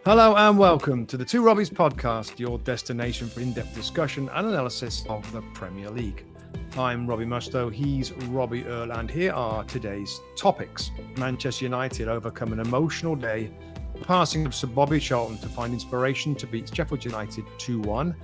Hello and welcome to the Two Robbies podcast, your destination for in-depth discussion and analysis of the Premier League. I'm Robbie Mustoe, he's Robbie Earle, and here are today's topics. Manchester United overcome an emotional day, passing of Sir Bobby Charlton to find inspiration to beat Sheffield United 2-1.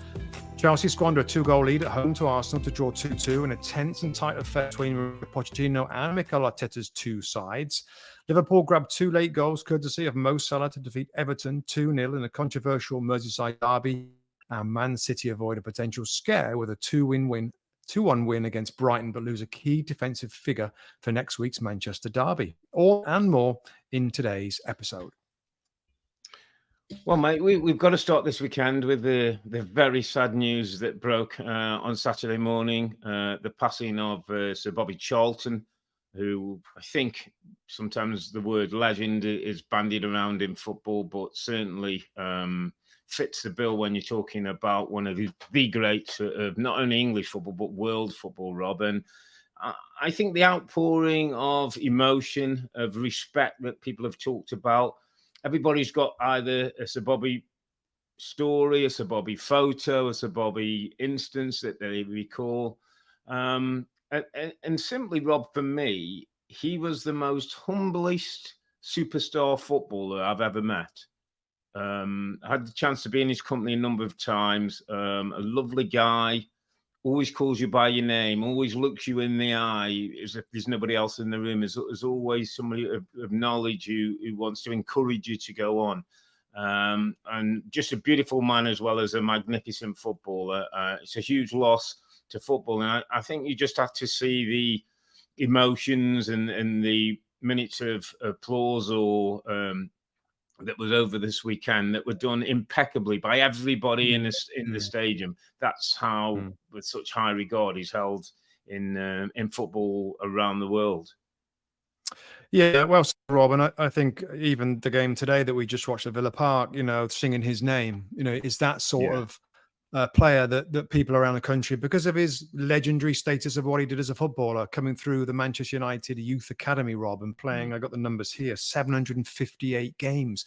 Chelsea squander a 2-goal lead at home to Arsenal to draw 2-2 in a tense and tight affair between Pochettino and Mikel Arteta's two sides. Liverpool grabbed two late goals courtesy of Mo Salah to defeat Everton 2-0 in a controversial Merseyside derby. And Man City avoid a potential scare with a 2-1 win against Brighton, but lose a key defensive figure for next week's Manchester derby. All and more in today's episode. Well, mate, we've got to start this weekend with the very sad news that broke on Saturday morning, the passing of Sir Bobby Charlton, who I think sometimes the word legend is bandied around in football, but certainly fits the bill when you're talking about one of the greats of not only English football, but world football, Rob. And I think the outpouring of emotion, of respect that people have talked about, everybody's got either a Sir Bobby story, a Sir Bobby photo, a Sir Bobby instance that they recall. And simply, Rob, for me, he was the most humblest superstar footballer I've ever met. I had the chance to be in his company a number of times. A lovely guy, always calls you by your name, always looks you in the eye as if there's nobody else in the room. There's always somebody of knowledge who wants to encourage you to go on. And just a beautiful man as well as a magnificent footballer. It's a huge loss to football. And I think you just have to see the emotions and the minutes of applause or that was over this weekend that were done impeccably by everybody in the stadium. That's how, with such high regard, he's held in football around the world. Yeah, well, Rob, and I think even the game today that we just watched at Villa Park, singing his name, is that sort of player that people around the country, because of his legendary status of what he did as a footballer, coming through the Manchester United Youth Academy, Rob, and playing, I got the numbers here, 758 games,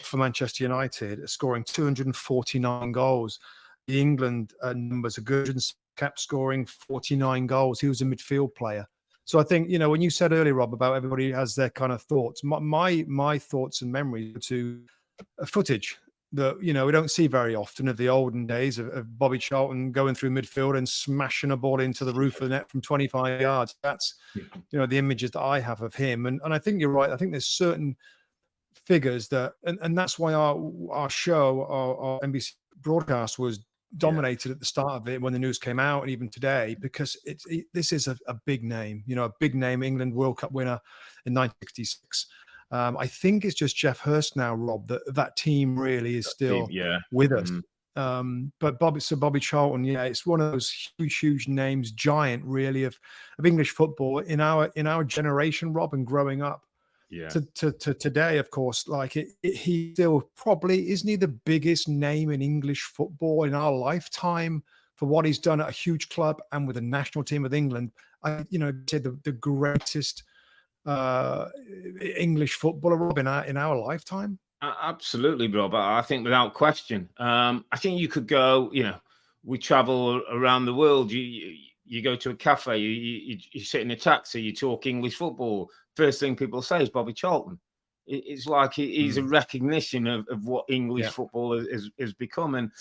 for Manchester United, scoring 249 goals. The England numbers are good, and kept scoring 49 goals. He was a midfield player. So I think, when you said earlier, Rob, about everybody has their kind of thoughts, my thoughts and memories to footage that, we don't see very often of the olden days of Bobby Charlton going through midfield and smashing a ball into the roof of the net from 25 yards. That's, the images that I have of him. And I think you're right. I think there's certain figures that, and that's why our show, our NBC broadcast was dominated at the start of it when the news came out, and even today, because this is a big name, a big name, England World Cup winner in 1966. I think it's just Jeff Hurst now, Rob, that team really is still with us. But Sir Bobby Charlton, it's one of those huge names, giant really of English football in our generation, Rob, and growing up. To today, of course, he still probably isn't he the biggest name in English football in our lifetime for what he's done at a huge club and with the national team of England. Say the greatest English footballer, Rob, in our lifetime. Absolutely, Rob. I think without question. I think you could go. We travel around the world. You go to a cafe. You sit in a taxi. You talk English football. First thing people say is Bobby Charlton. It's like he's a recognition of what English football has become. And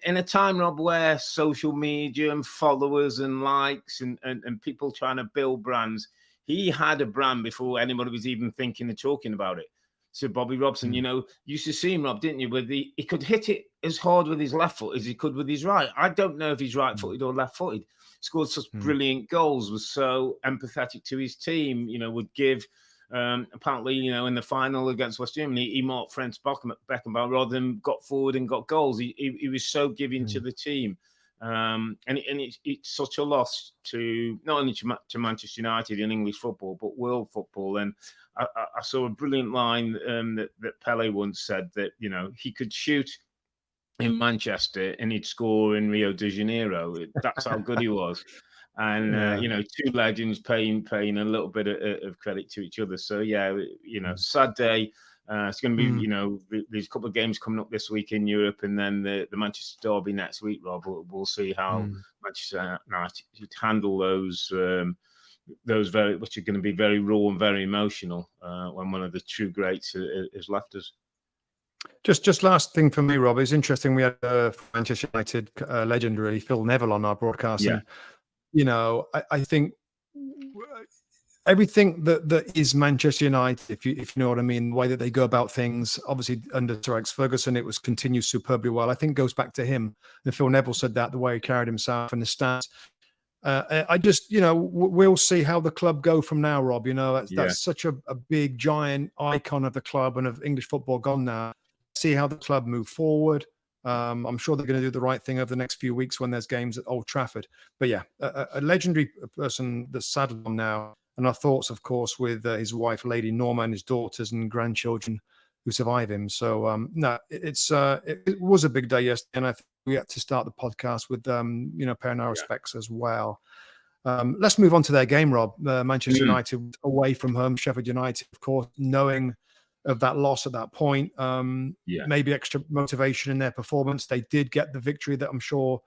in a time, Rob, where social media and followers and likes and people trying to build brands, he had a brand before anybody was even thinking of talking about it. So Bobby Robson, used to see him, Rob, didn't you? He could hit it as hard with his left foot as he could with his right. I don't know if he's right-footed or left-footed. Scored such brilliant goals, was so empathetic to his team, would give, apparently, in the final against West Germany, he marked Franz Beckenbauer rather than got forward and got goals. He was so giving to the team. And it's such a loss to not only to Manchester United in English football, but world football. And I saw a brilliant line that Pele once said that, he could shoot in Manchester and he'd score in Rio de Janeiro. That's how good he was. And, two legends paying a little bit of credit to each other. So, sad day. It's going to be, these couple of games coming up this week in Europe, and then the Manchester derby next week, Rob. We'll see how Manchester United handle those which are going to be very raw and very emotional when one of the true greats has left us. Just last thing for me, Rob. It's interesting. We had Manchester United legendary Phil Neville on our broadcast, and I think everything that is Manchester United, if you know what I mean, the way that they go about things, obviously under Sir Alex Ferguson, it was continued superbly well. I think it goes back to him. And Phil Neville said that, the way he carried himself and the stats. I just, we'll see how the club go from now, Rob. That's such a big, giant icon of the club and of English football gone now. See how the club move forward. I'm sure they're going to do the right thing over the next few weeks when there's games at Old Trafford. But yeah, a legendary person that's sadly gone now. And our thoughts, of course, with his wife, Lady Norma, and his daughters and grandchildren who survive him. So, no, it was a big day yesterday. And I think we had to start the podcast with, paying our respects as well. Let's move on to their game, Rob. Manchester United away from home, Sheffield United, of course, knowing of that loss at that point. Maybe extra motivation in their performance. They did get the victory that I'm sure,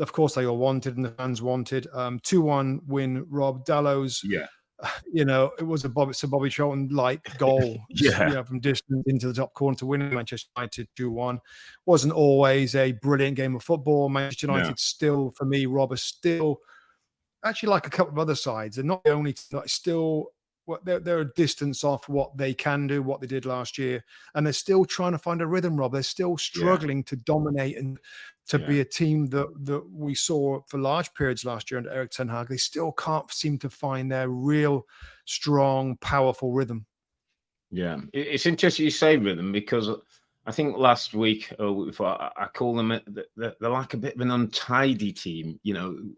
of course, they all wanted and the fans wanted. 2-1 win, Rob. Dallows, it was a Sir Bobby Charlton-like goal from distance into the top corner to win Manchester United 2-1. Wasn't always a brilliant game of football. Manchester United still, for me, Rob, are still actually like a couple of other sides. They're not the only still. They're a distance off what they can do, what they did last year, and they're still trying to find a rhythm, Rob. They're still struggling to dominate and to be a team that we saw for large periods last year under Erik ten Hag. They still can't seem to find their real strong, powerful rhythm. Yeah, it's interesting you say rhythm, because I think last week I call them they're like a bit of an untidy team.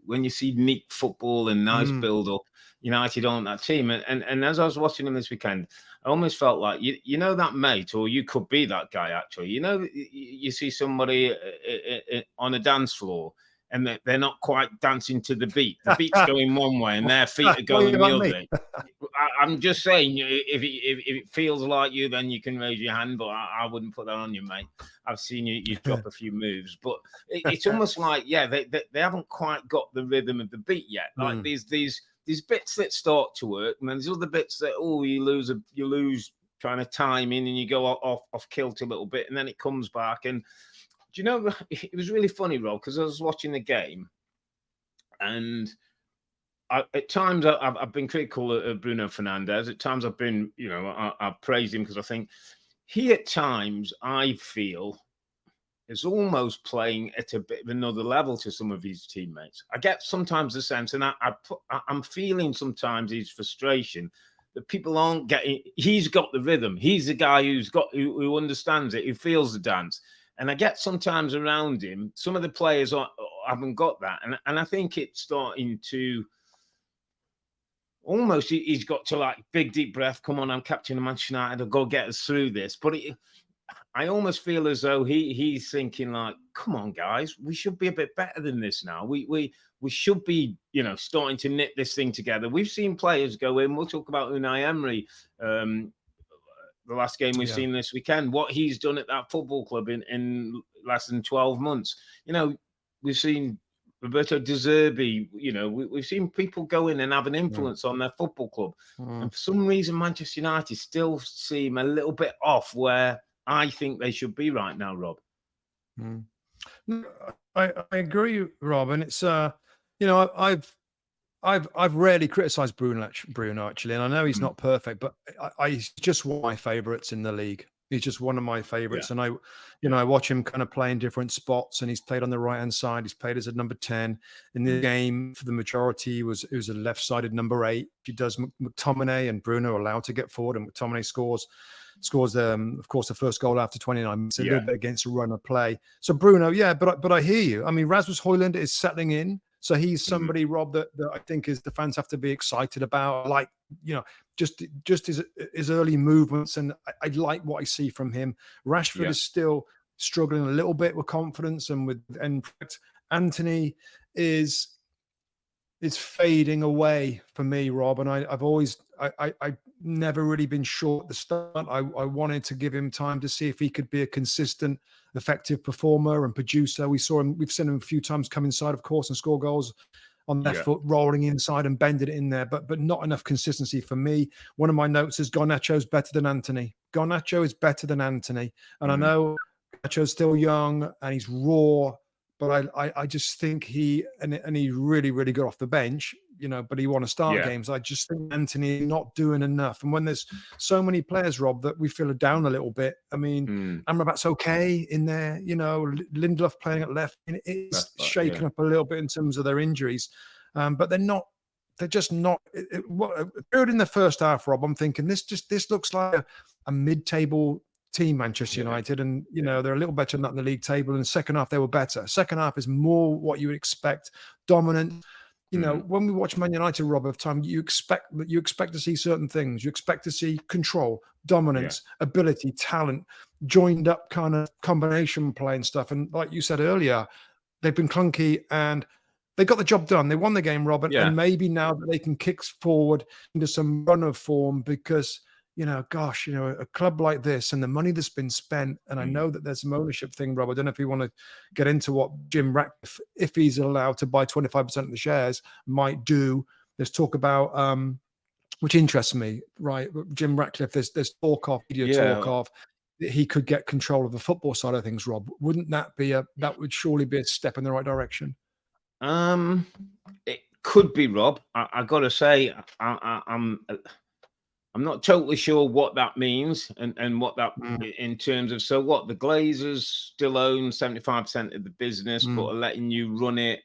When you see neat football and nice build up, United aren't that team. And as I was watching them this weekend, I almost felt like that mate, or you could be that guy actually. You see somebody on a dance floor and they're not quite dancing to the beat. The beat's going one way and their feet are going the other. I'm just saying, if it feels like you, then you can raise your hand, but I wouldn't put that on you, mate. I've seen you drop a few moves, but it's almost like, they haven't quite got the rhythm of the beat yet. Like these bits that start to work, and then there's other bits that you lose kind of timing, and you go off kilter a little bit, and then it comes back. And do you know, it was really funny, Rob, because I was watching the game, and at times I've been critical of Bruno Fernandes. At times I've been, I've praised him because I think he, at times, I feel, is almost playing at a bit of another level to some of his teammates. I get sometimes the sense, and I'm feeling sometimes his frustration that people aren't getting. He's got the rhythm. He's the guy who understands it, who feels the dance. And I get sometimes around him, some of the players haven't got that, and I think it's starting to. Almost, he's got to, like, big deep breath. Come on, I'm captain of Manchester United. I'll go get us through this. But I almost feel as though he's thinking, like, come on, guys, we should be a bit better than this now. We should be, starting to knit this thing together. We've seen players go in. We'll talk about Unai Emery, the last game we've seen this weekend, what he's done at that football club in less than 12 months. We've seen Roberto De Zerbi, we've seen people go in and have an influence on their football club. And for some reason, Manchester United still seem a little bit off where I think they should be right now, Rob. I agree, Rob. And it's, I've rarely criticised Bruno actually, and I know he's not perfect, but he's just one of my favourites in the league. He's just one of my favourites, and I watch him kind of play in different spots, and he's played on the right hand side. He's played as a number 10 in the game for the majority. It was a left sided number 8. He does McTominay and Bruno are allowed to get forward, and McTominay scores of course the first goal after 29 minutes, a little bit against a run of play. So Bruno, but I hear you. I mean, Rasmus Højlund is settling in. So he's somebody, Rob, that I think the fans have to be excited about. Like, just his early movements, and I like what I see from him. Rashford is still struggling a little bit with confidence and with end product. Anthony is it's fading away for me, Rob. And I've never really been sure at the start. I wanted to give him time to see if he could be a consistent, effective performer and producer. We've seen him a few times come inside, of course, and score goals on their foot, rolling inside and bending it in there, but not enough consistency for me. One of my notes is Garnacho's better than Anthony. Garnacho is better than Anthony. And I know Garnacho's still young and he's raw, but I just think he really, really got off the bench, but he won to start games. I just think Anthony not doing enough. And when there's so many players, Rob, that we feel are down a little bit. I mean, Amrabat's okay in there, Lindelof playing at left. It's shaken up a little bit in terms of their injuries. But they're just not. Third in the first half, Rob, I'm thinking this looks like a mid-table team, Manchester United, and they're a little better than that in the league table. In the second half, they were better. Second half is more what you would expect, dominant. When we watch Man United, Rob, of time, you expect to see certain things. You expect to see control, dominance, ability, talent, joined up kind of combination play and stuff. And like you said earlier, they've been clunky and they got the job done. They won the game, Robert, and maybe now that they can kick forward into some run of form because. A club like this and the money that's been spent, and I know that there's some ownership thing, Rob. I don't know if you want to get into what Jim Ratcliffe, if he's allowed to buy 25% of the shares, might do. There's talk about, which interests me, right? Jim Ratcliffe, there's talk of, talk of that he could get control of the football side of things, Rob. Wouldn't that that would surely be a step in the right direction? It could be, Rob. I got to say, I'm not totally sure what that means and what that in terms of, so what, the Glazers still own 75% of the business, but are letting you run it,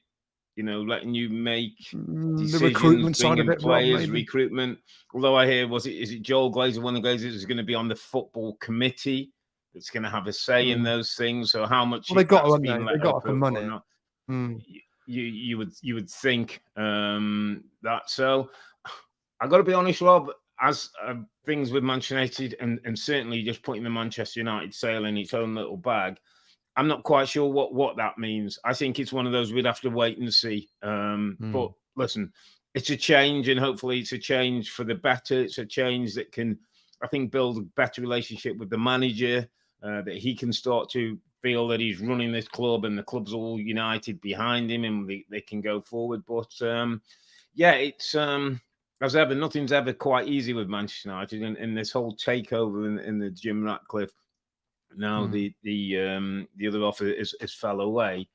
letting you make decisions, the recruitment side of it, players, recruitment. Although I hear, is it Joel Glazer, one of the Glazers is going to be on the football committee that's going to have a say in those things. So how much they got for money. You would think that. So I got to be honest, Rob. As things with Manchester United and certainly just putting the Manchester United sail in its own little bag, I'm not quite sure what that means. I think it's one of those we'd have to wait and see. But listen, it's a change, and hopefully it's a change for the better. It's a change that can, I think, build a better relationship with the manager, that he can start to feel that he's running this club and the club's all united behind him and they can go forward. But it's... as ever, nothing's ever quite easy with Manchester United, and this whole takeover in the Jim Ratcliffe. Now the other offer is fell away.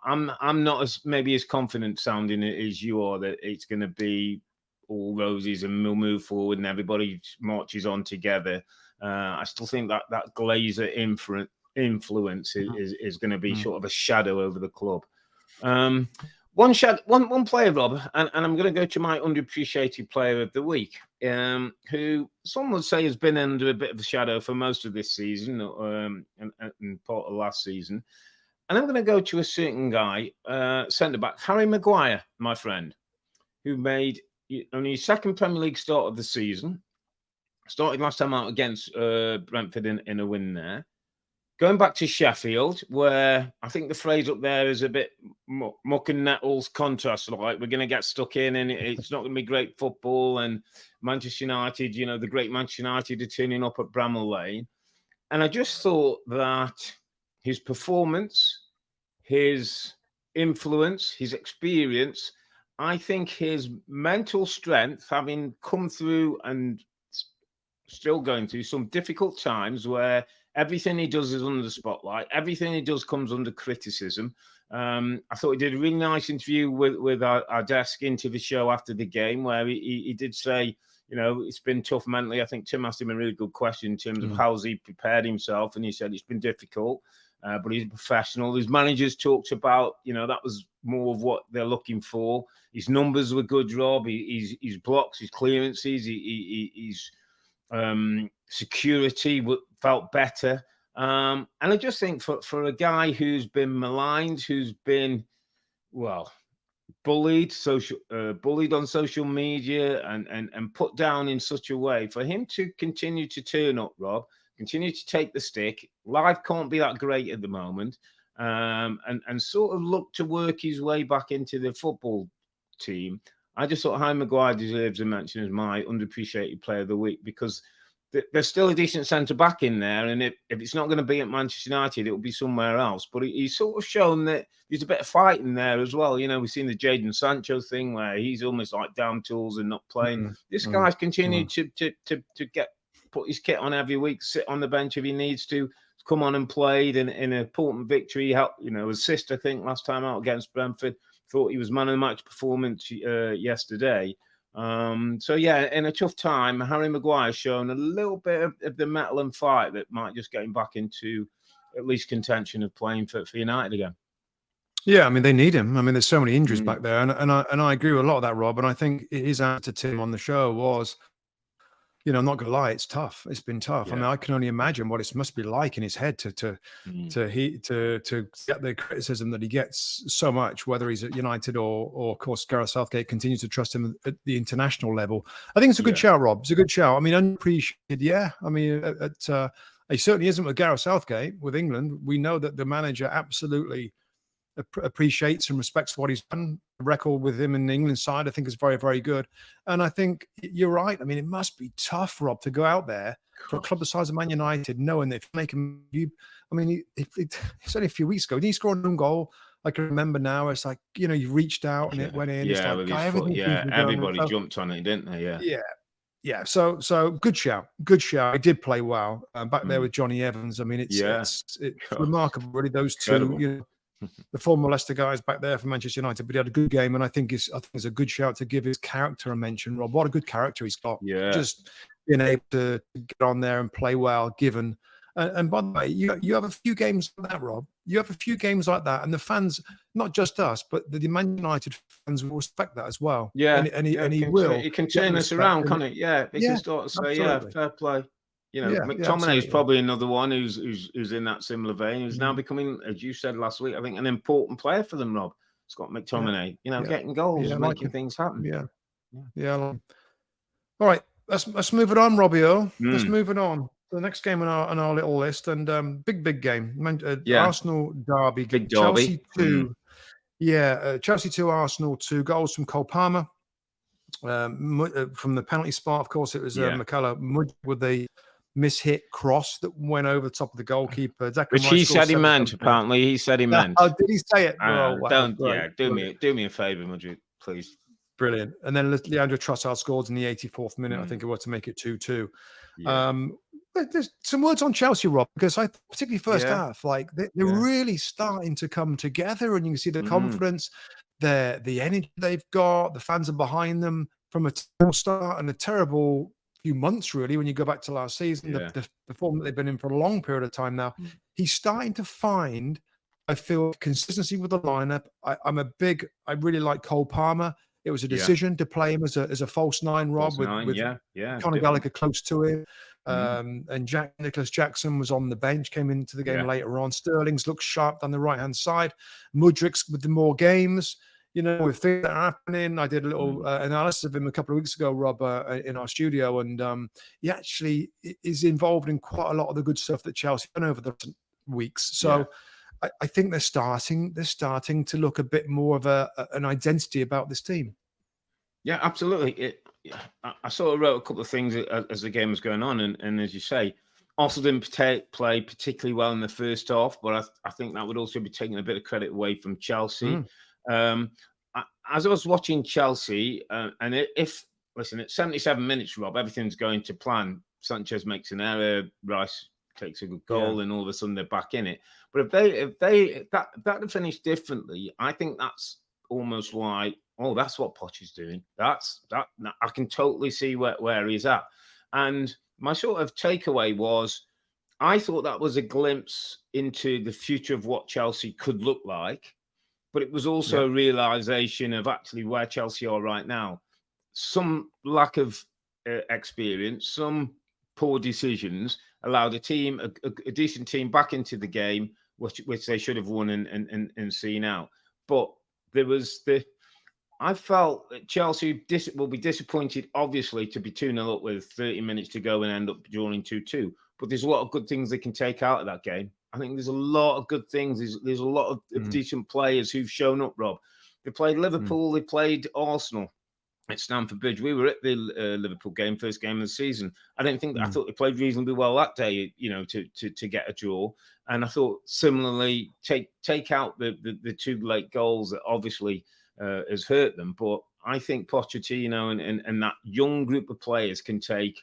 I'm not as confident sounding as you are that it's going to be all roses and we'll move forward and everybody marches on together. I still think that Glazer influence is going to be sort of a shadow over the club. One player, Rob, and I'm going to go to my underappreciated player of the week, who some would say has been under a bit of a shadow for most of this season and part of last season. And I'm going to go to a certain guy, centre-back, Harry Maguire, my friend, who made only his second Premier League start of the season. Started last time out against Brentford in a win there. Going back to Sheffield, where I think the phrase up there is a bit muck and nettles contrast, like we're going to get stuck in and it's not going to be great football. And Manchester United, the great Manchester United are turning up at Bramall Lane. And I just thought that his performance, his influence, his experience, I think his mental strength, having come through and still going through some difficult times where everything he does is under the spotlight. Everything he does comes under criticism. I thought he did a really nice interview with our desk into the show after the game, where he did say, it's been tough mentally. I think Tim asked him a really good question in terms of how's he prepared himself, and he said it's been difficult, but he's a professional. His managers talked about, that was more of what they're looking for. His numbers were good, Rob. His blocks, his clearances, his security felt better. And I just think for a guy who's been maligned, who's been, bullied on social media and put down in such a way, for him to continue to turn up, Rob, continue to take the stick. Life can't be that great at the moment. And sort of look to work his way back into the football team. I just thought Harry Maguire deserves a mention as my underappreciated player of the week, because there's still a decent centre-back in there, and if it's not going to be at Manchester United, it will be somewhere else. But he's sort of shown that there's a bit of fight in there as well. You know, we've seen the Jadon Sancho thing where he's almost like down tools and not playing. This guy's continued to put his kit on every week, sit on the bench if he needs to, come on and played in an important victory. Helped, assist, I think, last time out against Brentford. Thought he was man of the match performance yesterday. So yeah, in a tough time, Harry Maguire's shown a little bit of the mettle and fight that might just get him back into at least contention of playing for United again. Yeah, I mean, they need him. I mean, there's so many injuries back there, and I agree with a lot of that, Rob. And I think his answer to Tim on the show was, I'm not gonna lie, it's tough. It's been tough. Yeah. I mean, I can only imagine what it must be like in his head to get the criticism that he gets so much, whether he's at United or of course Gareth Southgate continues to trust him at the international level. I think it's a good shout, Rob. It's a good shout. I mean, unappreciated. Yeah, I mean, he certainly isn't with Gareth Southgate with England. We know that the manager absolutely appreciates and respects what he's done. The record with him in the England side, I think, is very, very good. And I think you're right. I mean, it must be tough, Rob, to go out there for a club the size of Man United, knowing that if you make him, I mean, it's only a few weeks ago. Did he score an own goal? I can remember now. It's like, you reached out and it went in. Yeah, it's like, everybody jumped on it, didn't they? Yeah. So good shout. Good shout. He did play well back there with Johnny Evans. I mean, it's remarkable, really. Those two, the former Leicester guys back there for Manchester United, but he had a good game, and I think it's a good shout to give his character a mention, Rob. What a good character he's got. Yeah, just being able to get on there and play well, given. And by the way, you have a few games like that, Rob. You have a few games like that, and the fans, not just us, but the Man United fans will respect that as well. Yeah, and he will. He can turn us around, can't it? Yeah, he can start to say, fair play. McTominay is probably another one who's in that similar vein, who's now becoming, as you said last week, I think, an important player for them, Rob. Scott McTominay, getting goals, making things happen. Yeah. All right, let's move it on, Robbie Earle. Let's move it on. The next game on our little list, and big game, Arsenal derby, big Chelsea 2. Chelsea 2, Arsenal 2. Goals from Cole Palmer. From the penalty spot, of course, it was McCullough with the mishit cross that went over the top of the goalkeeper. Which he said he meant. Apparently, he said he meant. Oh, did he say it? Do me a favour, Madrid, please. Brilliant. And then Leandro Trossard scored in the 84th minute. I think it was to make it 2-2. There's some words on Chelsea, Rob, because I particularly first half, like they're really starting to come together, and you can see the confidence, the energy they've got. The fans are behind them from a terrible start and a terrible few months, really, when you go back to last season. The form that they've been in for a long period of time now. He's starting to find, I feel, consistency with the lineup. I really like Cole Palmer. It was a decision to play him as a false nine, Rob, with Conor Gallagher close to him. And Nicholas Jackson was on the bench, came into the game later on. Sterling's looked sharp down the right-hand side. Mudrik's with the more games, with things that are happening. I did a little analysis of him a couple of weeks ago, Rob, in our studio, and he actually is involved in quite a lot of the good stuff that Chelsea done over the weeks. So I think they're starting to look a bit more of an identity about this team. Yeah, absolutely. I sort of wrote a couple of things as the game was going on, and as you say, Arsenal didn't play particularly well in the first half, but I think that would also be taking a bit of credit away from Chelsea. As I was watching Chelsea, and listen, at 77 minutes, Rob, everything's going to plan. Sanchez makes an error, Rice takes a good goal, and all of a sudden they're back in it. But if that had finished differently, I think that's almost like, that's what Poch is doing. I can totally see where he's at. And my sort of takeaway was, I thought that was a glimpse into the future of what Chelsea could look like, but it was also a realization of actually where Chelsea are right now. Some lack of experience, some poor decisions allowed a decent team back into the game, which they should have won and seen out. But there was I felt that Chelsea will be disappointed, obviously, to be 2-0 up with 30 minutes to go and end up drawing 2-2. But there's a lot of good things they can take out of that game. I think there's a lot of good things. There's a lot of decent players who've shown up, Rob. They played Liverpool, they played Arsenal at Stamford Bridge. We were at the Liverpool game, first game of the season. I thought they played reasonably well that day, to get a draw. And I thought similarly, take out the 2 late goals that obviously has hurt them. But I think Pochettino and that young group of players can take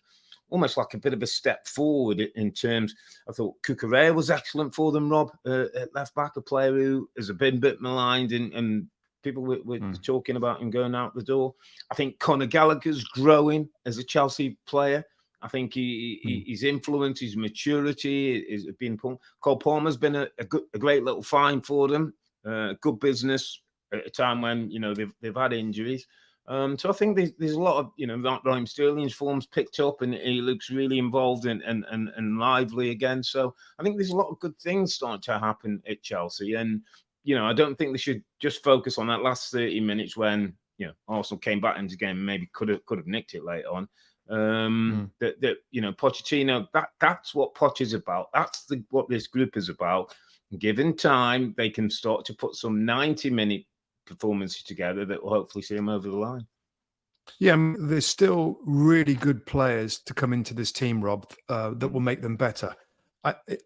almost like a bit of a step forward in terms. I thought Cucurella was excellent for them, Rob, at left back, a player who has been a bit maligned and people were talking about him going out the door. I think Conor Gallagher's growing as a Chelsea player. I think his influence, his maturity is being important. Cole Palmer's been a great little find for them. Good business at a time when they've had injuries. So I think there's a lot of Raheem Sterling's form's picked up and he looks really involved and lively again. So I think there's a lot of good things starting to happen at Chelsea. And I don't think they should just focus on that last 30 minutes when Arsenal came back into the game and maybe could have nicked it later on. Pochettino, that's what Poch is about. That's what this group is about. Given time, they can start to put some 90-minute performances together that will hopefully see them over the line. Yeah, there's still really good players to come into this team, Rob, that will make them better.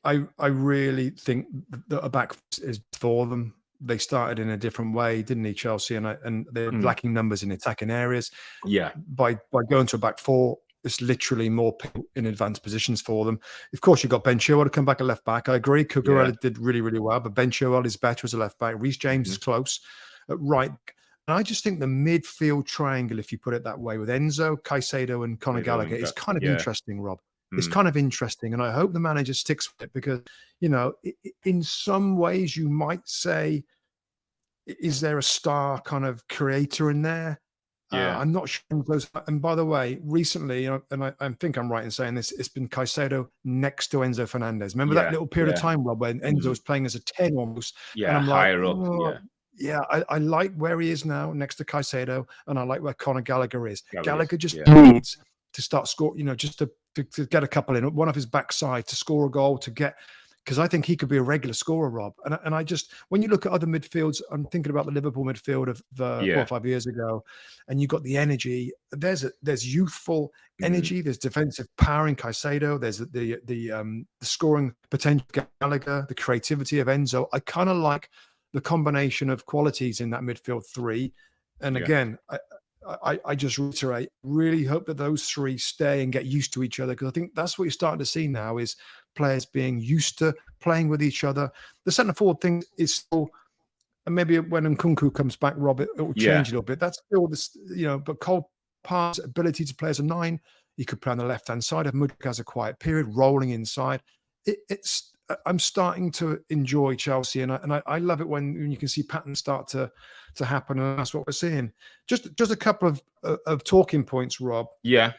I really think that a back is for them. They started in a different way, didn't they, Chelsea? And they're lacking numbers in attacking areas. Yeah. By going to a back 4, it's literally more people in advanced positions for them. Of course, you've got Ben Chilwell to come back at left back. I agree. Cucurella did really, really well, but Ben Chilwell is better as a left back. Reece James is close at right. And I just think the midfield triangle, if you put it that way, with Enzo, Caicedo, and Conor Gallagher is kind of interesting, Rob. It's kind of interesting. And I hope the manager sticks with it because, in some ways you might say, is there a star kind of creator in there? I'm not sure. And by the way, recently, and I think I'm right in saying this, it's been Caicedo next to Enzo Fernandez. Remember that little period of time, Rob, when Enzo was playing as a 10 almost? Yeah, and I'm higher like, up. I like where he is now next to Caicedo, and I like where Conor Gallagher is. Gallagher just needs to start score, just to get a couple in, one off his backside to score a goal, because I think he could be a regular scorer, Rob. And I just, when you look at other midfields, I'm thinking about the Liverpool midfield of 4 or 5 years ago, and you got the energy. There's youthful energy. There's defensive power in Caicedo. There's the scoring potential of Gallagher, the creativity of Enzo. I kind of like the combination of qualities in that midfield 3. And again, I just reiterate, really hope that those 3 stay and get used to each other, because I think that's what you're starting to see now is players being used to playing with each other. The centre forward thing is still, and maybe when Nkunku comes back, Rob, it will change a little bit. That's still this, but Cole Palmer's ability to play as a 9, he could play on the left-hand side. If Mudryk has a quiet period, rolling inside, I'm starting to enjoy Chelsea, and I love it when you can see patterns start to happen, and that's what we're seeing. Just a couple of talking points, Rob. Yeah.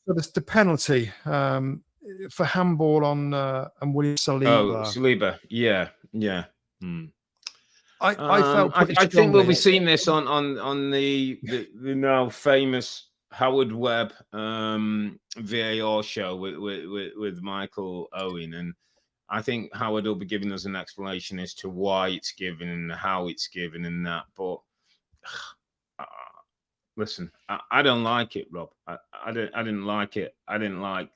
So there's the penalty for handball on William Saliba. Oh, Saliba. Yeah. I felt I think we'll be seeing this on the now famous Howard Webb VAR show with Michael Owen, and I think Howard will be giving us an explanation as to why it's given and how it's given and that. But listen, I don't like it, Rob. I didn't like it. I didn't like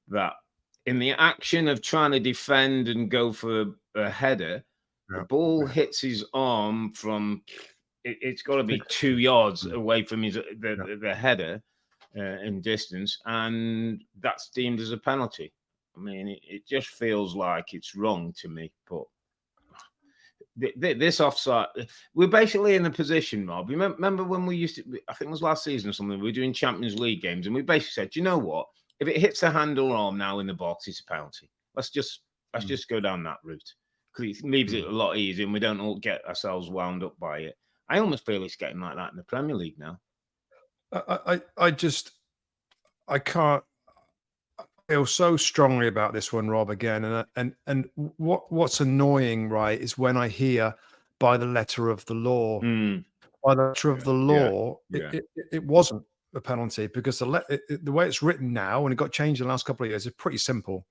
that. In the action of trying to defend and go for a header, the ball hits his arm from, it's got to be 2 yards away from the header in distance, and that's deemed as a penalty. I mean, it just feels like it's wrong to me. But this offside, we're basically in a position, Rob. Remember when we used to, I think it was last season or something, we were doing Champions League games, and we basically said, you know what? If it hits the hand or arm now in the box, it's a penalty. Let's just go down that route, because it leaves it a lot easier, and we don't all get ourselves wound up by it. I almost feel it's getting like that in the Premier League now. I can't feel so strongly about this one, Rob, again. And what's annoying, right, is when I hear by the letter of the law. By the letter of the law, it wasn't a penalty, because the way it's written now, and it got changed in the last couple of years, is pretty simple.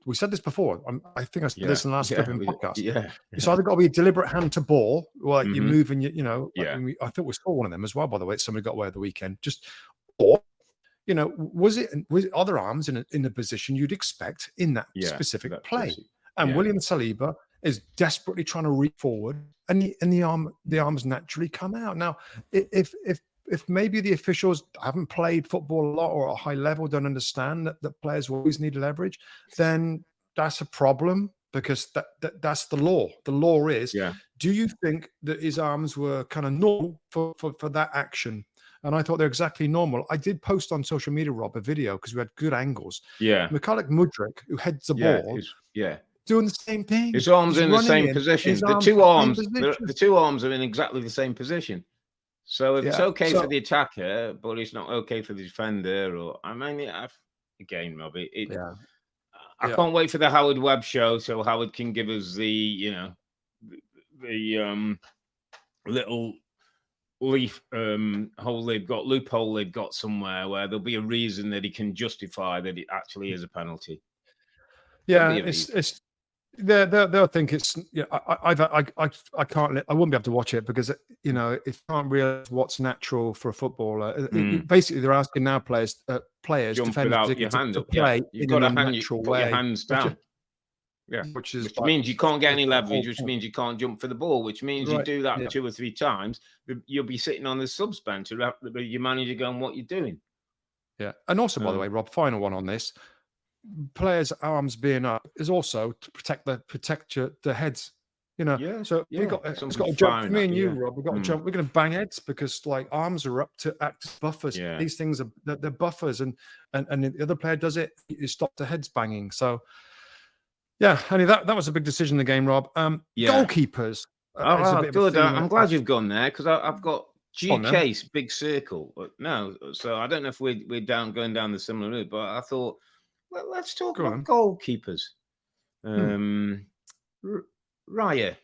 We said this before. I think I said this in the last flipping podcast. Yeah. It's either got to be a deliberate hand to ball, like you're moving, I thought we saw one of them as well, by the way. Somebody got away at the weekend. Or, was it other arms in a position you'd expect in that specific play? And William Saliba is desperately trying to reach forward, and the arms naturally come out. Now, if maybe the officials haven't played football a lot or at a high level, don't understand that players always need leverage, then that's a problem, because that's the law. The law is, do you think that his arms were kind of normal for that action? And I thought they're exactly normal. I did post on social media, Rob, a video because we had good angles. Yeah. Mikhail Mudryk, who heads the ball, doing the same thing. His arms are in the same position. The two arms are in exactly the same position. So if it's okay for the attacker, but it's not okay for the defender, again, Robbie, I can't wait for the Howard Webb show so Howard can give us the little loophole they've got somewhere where there'll be a reason that he can justify that it actually is a penalty. Yeah, they'll think it's. I can't. I wouldn't be able to watch it because if you can't realize what's natural for a footballer. Basically, they're asking now players, jump defenders, without your hand to up. play You've got in to a natural way. Put your hands down. Which means you can't get any leverage, which means you can't jump for the ball, which means you do that 2 or 3 times, you'll be sitting on the subs bench, your manager going, "What are you doing?" Yeah, and also, by the way, Rob, final one on this: players' arms being up is also to protect the heads. So we got it's got to jump. For me and you, Rob, we've got to jump. We're going to bang heads because arms are up to act as buffers. Yeah. These things they're buffers, and the other player does it, you stop the heads banging. So. Yeah, honey, that was a big decision in the game, Rob. Goalkeepers. Good. I'm glad you've gone there because I've got GK's big circle. No, so I don't know if we're going down the similar route, but I thought, well, let's talk about goalkeepers. Raya,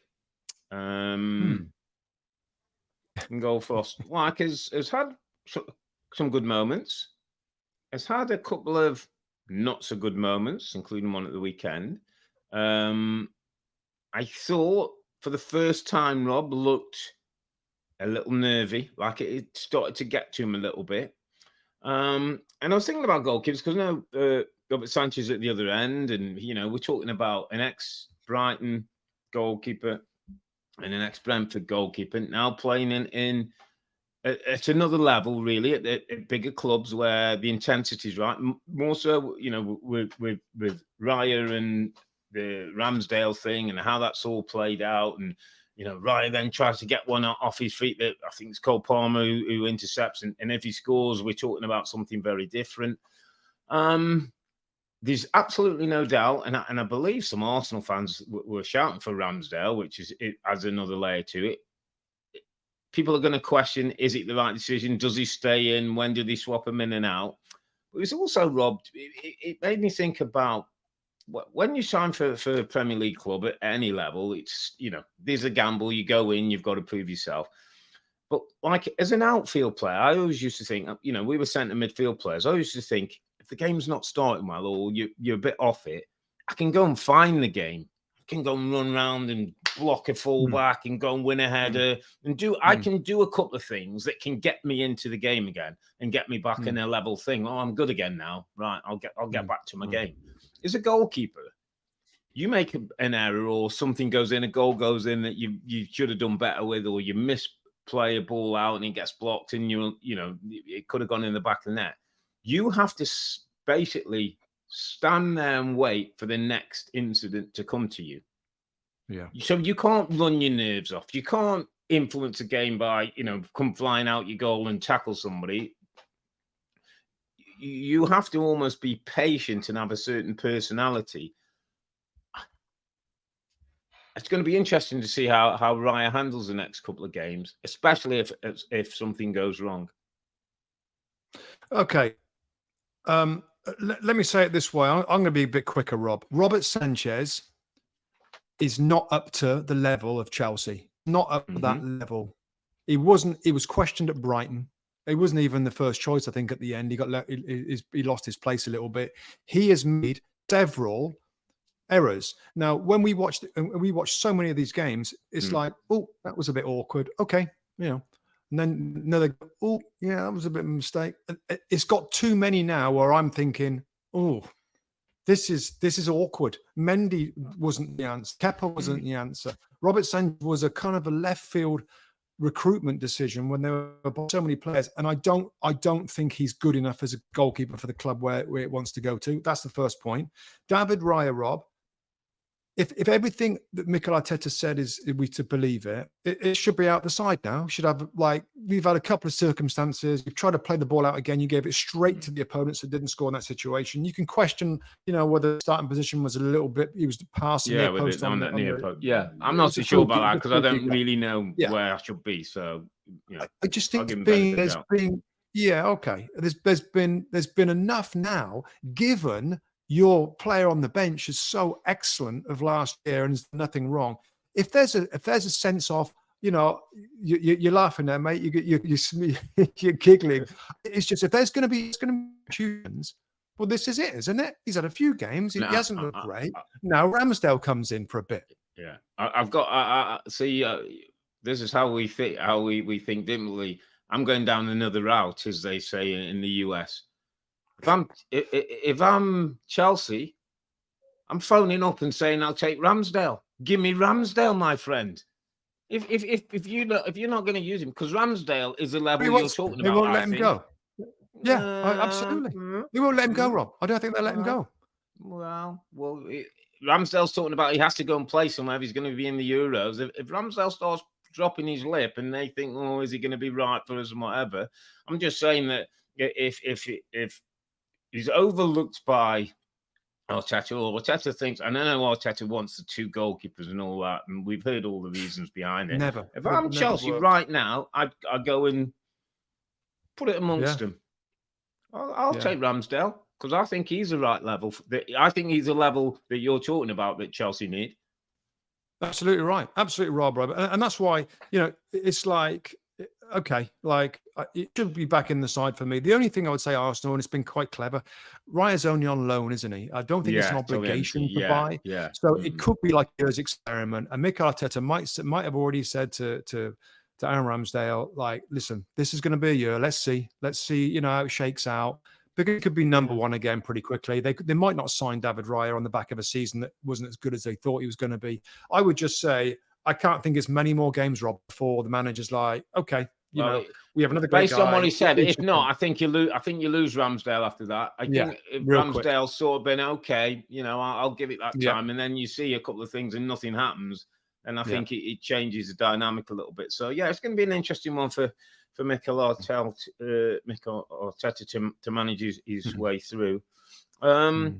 goal Frost, has had some good moments. Has had a couple of not so good moments, including one at the weekend. I thought for the first time, Rob looked a little nervy, like it started to get to him a little bit. And I was thinking about goalkeepers because Robert Sanchez at the other end, and we're talking about an ex-Brighton goalkeeper and an ex-Brentford goalkeeper now playing in at another level, really, at bigger clubs where the intensity is right. More so, with Raya and the Ramsdale thing and how that's all played out. And, Raya then tries to get one off his feet that I think it's Cole Palmer who intercepts. And if he scores, we're talking about something very different. There's absolutely no doubt. And I believe some Arsenal fans were shouting for Ramsdale, which adds another layer to it. People are going to question, is it the right decision? Does he stay in? When do they swap him in and out? But it's also, Rob, it made me think about when you sign for a Premier League club at any level, it's, there's a gamble. You go in, you've got to prove yourself. But as an outfield player, I always used to think, we were centre midfield players. I used to think if the game's not starting well or you're a bit off it, I can go and find the game. I can go and run around and block a fullback and go and win a header and I can do a couple of things that can get me into the game again and get me back in a level thing. Oh, I'm good again now. Right. I'll get back to my game. As a goalkeeper, you make an error or something goes in, a goal goes in that you should have done better with, or you misplay a ball out and it gets blocked and it could have gone in the back of the net. You have to basically stand there and wait for the next incident to come to you. Yeah. So you can't run your nerves off. You can't influence a game by, come flying out your goal and tackle somebody. You have to almost be patient and have a certain personality. It's going to be interesting to see how Raya handles the next couple of games, especially if something goes wrong. Okay. Let me say it this way. I'm going to be a bit quicker, Rob. Robert Sanchez is not up to the level of Chelsea. Not up to that level. He was questioned at Brighton. He wasn't even the first choice, I think, at the end. He lost his place a little bit. He has made several errors. Now, when we watched so many of these games, it's like, oh, that was a bit awkward. Okay, and then another, oh, yeah, that was a bit of a mistake. It's got too many now where I'm thinking, oh, this is awkward. Mendy wasn't the answer. Kepa wasn't the answer. Robert Sanchez was a kind of a left field recruitment decision when there were so many players, and I don't think he's good enough as a goalkeeper for the club where it wants to go to. That's the first point. David Raya, Rob, if everything that Mikel Arteta said is we to believe it should be out the side now. Should have, like, we've had a couple of circumstances. You've tried to play the ball out again. You gave it straight to the opponents that didn't score in that situation. You can question, whether the starting position was a little bit. He was passing near post on that near post. Yeah, I'm not so sure about that because I don't really know where I should be. So I just think there's been okay. There's been enough now, given your player on the bench is so excellent of last year and there's nothing wrong. If there's a sense of, you're laughing there, mate. You're giggling. It's just, if there's going to be options, well, this is it, isn't it? He's had a few games. He hasn't looked great. Now Ramsdale comes in for a bit. Yeah, I've got. See, this is how we think. How we think differently. I'm going down another route, as they say in the US. If I'm Chelsea, I'm phoning up and saying I'll take Ramsdale. Give me Ramsdale, my friend. If you're not going to use him, because Ramsdale is the level you're talking about. They won't let him go. Yeah, absolutely. They won't let him go, Rob. I don't think they'll let him go. Well, Ramsdale's talking about he has to go and play somewhere if he's going to be in the Euros. If Ramsdale starts dropping his lip and they think, oh, is he going to be right for us and whatever? I'm just saying that if he's overlooked by Arteta, or Arteta thinks, and I know Arteta wants the two goalkeepers and all that, and we've heard all the reasons behind it. If I'm Chelsea right now, I'd go and put it amongst them. I'll take Ramsdale because I think he's the right level. I think he's the level that you're talking about that Chelsea need. Absolutely right. Absolutely, Rob. And that's why, it's like, okay, like it should be back in the side for me. The only thing I would say, Arsenal, and it's been quite clever, Raya's only on loan, isn't he? I don't think it's an obligation to buy. Yeah. So it could be like a year's experiment. And Mikel Arteta might have already said to Aaron Ramsdale, like, listen, this is going to be a year. Let's see, how it shakes out. Because it could be number one again pretty quickly. They might not sign David Raya on the back of a season that wasn't as good as they thought he was going to be. I would just say, I can't think it's many more games, Rob, before the manager's like, okay, we have another great based guy. on what he said. If not, I think you lose Ramsdale after that. I think if Ramsdale's sort of been okay, I'll give it that time, and then you see a couple of things and nothing happens, and I think it changes the dynamic a little bit. So it's going to be an interesting one for Mikel Arteta to manage his way through. Another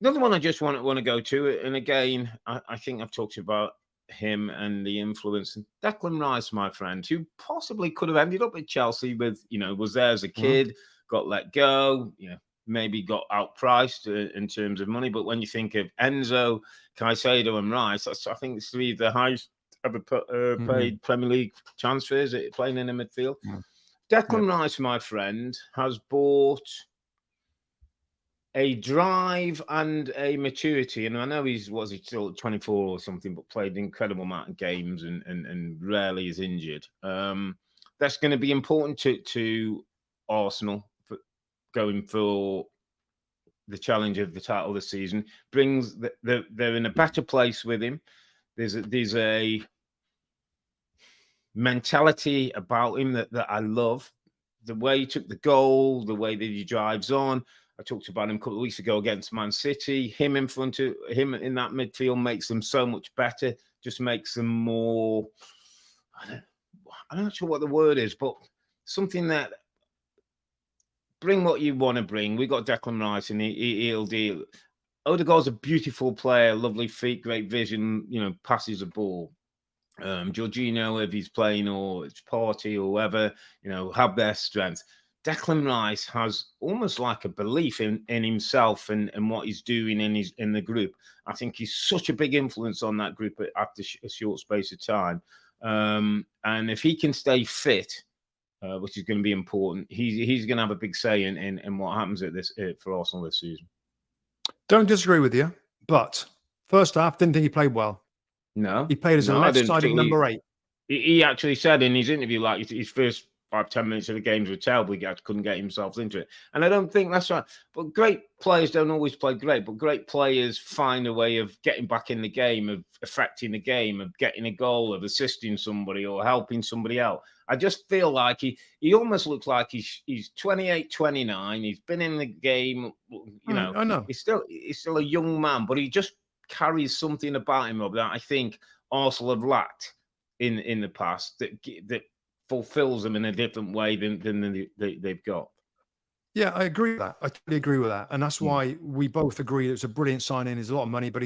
one I just want to go to, and again, I think I've talked about him and the influence. Declan Rice, my friend, who possibly could have ended up at Chelsea with, was there as a kid, got let go, maybe got outpriced in terms of money. But when you think of Enzo, Caicedo, and Rice, I think it's three of the highest ever paid Premier League transfers playing in the midfield. Declan Rice, my friend, has bought a drive and a maturity, and I know he's still 24 or something, but played an incredible amount of games and rarely is injured. That's going to be important to Arsenal for going for the challenge of the title this season. They're in a better place with him. There's a mentality about him that I love. The way he took the goal, the way that he drives on. I talked about him a couple of weeks ago against Man City. Him in front of him in that midfield makes them so much better. Just makes them more. I'm not sure what the word is, but something that bring what you want to bring. We got Declan Rice, and he'll deal. Odegaard's a beautiful player, lovely feet, great vision. Passes the ball. Jorginho, if he's playing or it's Party or whoever, have their strengths. Declan Rice has almost like a belief in himself and what he's doing in the group. I think he's such a big influence on that group after a short space of time. And if he can stay fit, which is going to be important, he's going to have a big say in what happens at this for Arsenal this season. Don't disagree with you, but first half, didn't think he played well. No, He played as a I didn't left-sided think number 8. He actually said in his interview, like his first 5-10 minutes of the games were terrible. He couldn't get himself into it, and I don't think that's right. But great players don't always play great. But great players find a way of getting back in the game, of affecting the game, of getting a goal, of assisting somebody or helping somebody out. I just feel like he almost looks like he's 28, 29. He's been in the game, you know. I know. He's still a young man, but he just carries something about him that I think Arsenal have lacked in the past that fulfills them in a different way than they've got. Yeah, I agree with that. I totally agree with that. And that's why we both agree it's a brilliant signing. It's a lot of money, but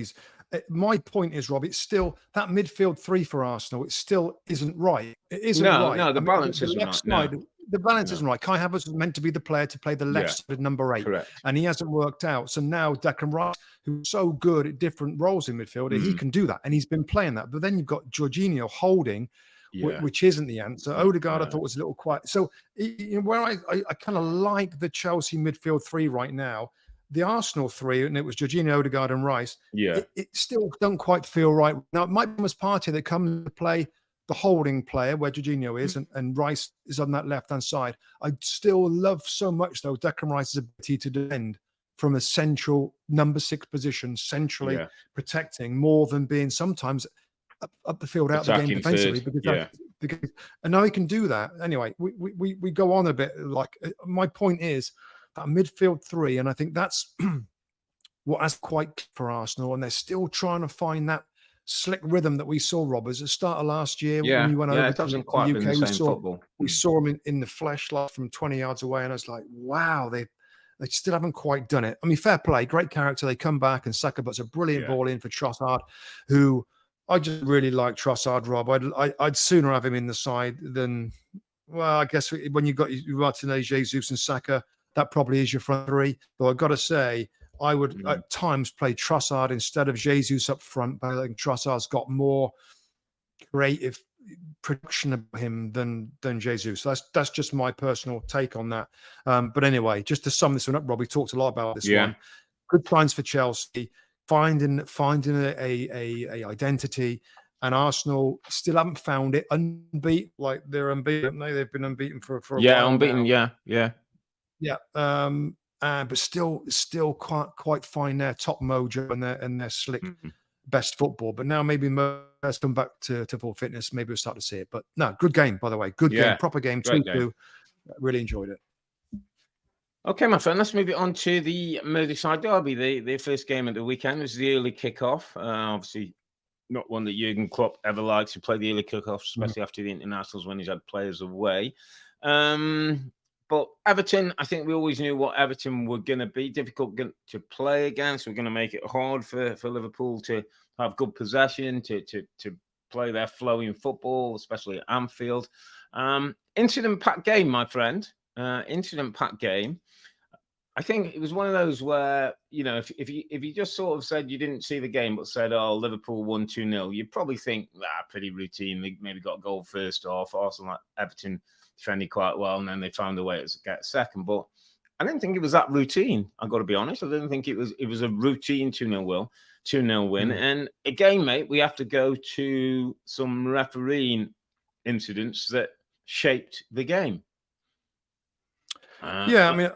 my point is, Rob, it's still that midfield 3 for Arsenal. It still isn't right. It isn't right. No, the balance isn't right. No. The balance isn't right. Kai Havertz was meant to be the player to play the left side number 8. Correct. And he hasn't worked out. So now Declan Rice, who's so good at different roles in midfield, he can do that. And he's been playing that. But then you've got Jorginho holding, which isn't the answer. Odegaard, I thought, was a little quiet. So where I kind of like the Chelsea midfield 3 right now, the Arsenal 3, and it was Jorginho, Odegaard, and Rice. It still don't quite feel right. Now, it might be Thomas Partey that comes to play the holding player where Jorginho is, and Rice is on that left-hand side. I still love so much, though, Declan Rice's ability to defend from a central number 6 position, centrally protecting more than being sometimes up the field, out the game defensively, because and now he can do that. Anyway, we go on a bit. Like, my point is that midfield 3, and I think that's what has quite for Arsenal, and they're still trying to find that slick rhythm that we saw, Rob, as the start of last year when we went over to the UK. We saw him in the flesh, like from 20 yards away, and I was like, wow, they still haven't quite done it. I mean, fair play, great character. They come back, and Saka puts a brilliant ball in for Trossard, who I just really like Trossard, Rob. I'd sooner have him in the side than, well, I guess when you've got Martinez, Jesus, and Saka, that probably is your front 3. Though I've got to say, I would at times play Trossard instead of Jesus up front, but I think Trossard's got more creative production of him than Jesus. So that's just my personal take on that. But anyway, just to sum this one up, Rob, we talked a lot about this one. Good signs for Chelsea, finding a identity, and Arsenal still haven't found it. Unbeaten, like they're unbeaten. They've been unbeaten for a while unbeaten. Now. Yeah. But still quite find their top mojo and their slick best football. But now maybe has come back to full fitness. Maybe we'll start to see it. But no, good game, by the way. Good game, proper game. 2-2. Really enjoyed it. Okay, my friend, let's move it on to the Merseyside derby. The first game of the weekend was the early kickoff. Obviously, not one that Jurgen Klopp ever likes to play the early kickoff, especially after the internationals when he's had players away. But Everton, I think we always knew what Everton were going to be. Difficult to play against. We're going to make it hard for Liverpool to have good possession, to play their flowing football, especially at Anfield. Incident-packed game, my friend. Incident-packed game. I think it was one of those where, if you just sort of said you didn't see the game but said, oh, Liverpool won 2-0, you'd probably think, pretty routine. They maybe got a goal first off. Arsenal, like Everton, defended quite well, and then they found a way to get second. But I didn't think it was that routine. I've got to be honest. I didn't think it was a routine 2-0 win. And again, mate, we have to go to some refereeing incidents that shaped the game. I mean,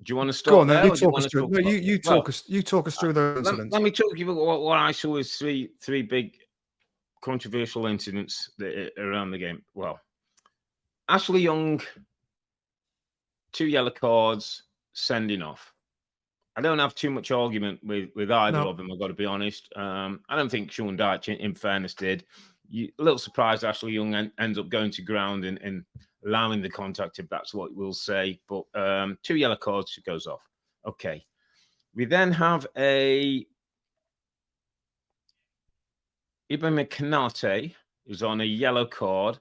do you want to start? Go on, there, you talk us through. No, you talk us through those incidents. Let me talk you about what I saw as three big controversial incidents around the game. Well, Ashley Young, 2 yellow cards, sending off. I don't have too much argument with either of them, I've got to be honest. I don't think Sean Dyche, in fairness, did. A little surprised Ashley Young ends up going to ground and allowing the contact, if that's what we'll say. But 2 yellow cards, goes off. Okay. We then have Ibrahim Konate, who's on a yellow card,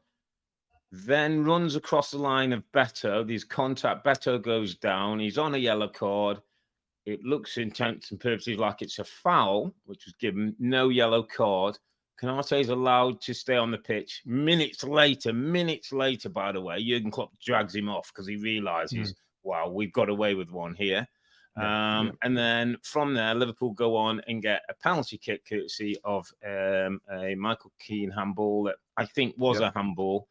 then runs across the line of Beto. There's contact. Beto goes down. He's on a yellow card. It looks intents and purposes like it's a foul, which was given. No yellow card. Konate is allowed to stay on the pitch. Minutes later, by the way, Jurgen Klopp drags him off because he realizes, wow, we've got away with one here. And then from there, Liverpool go on and get a penalty kick courtesy of a Michael Keane handball that I think was a handball.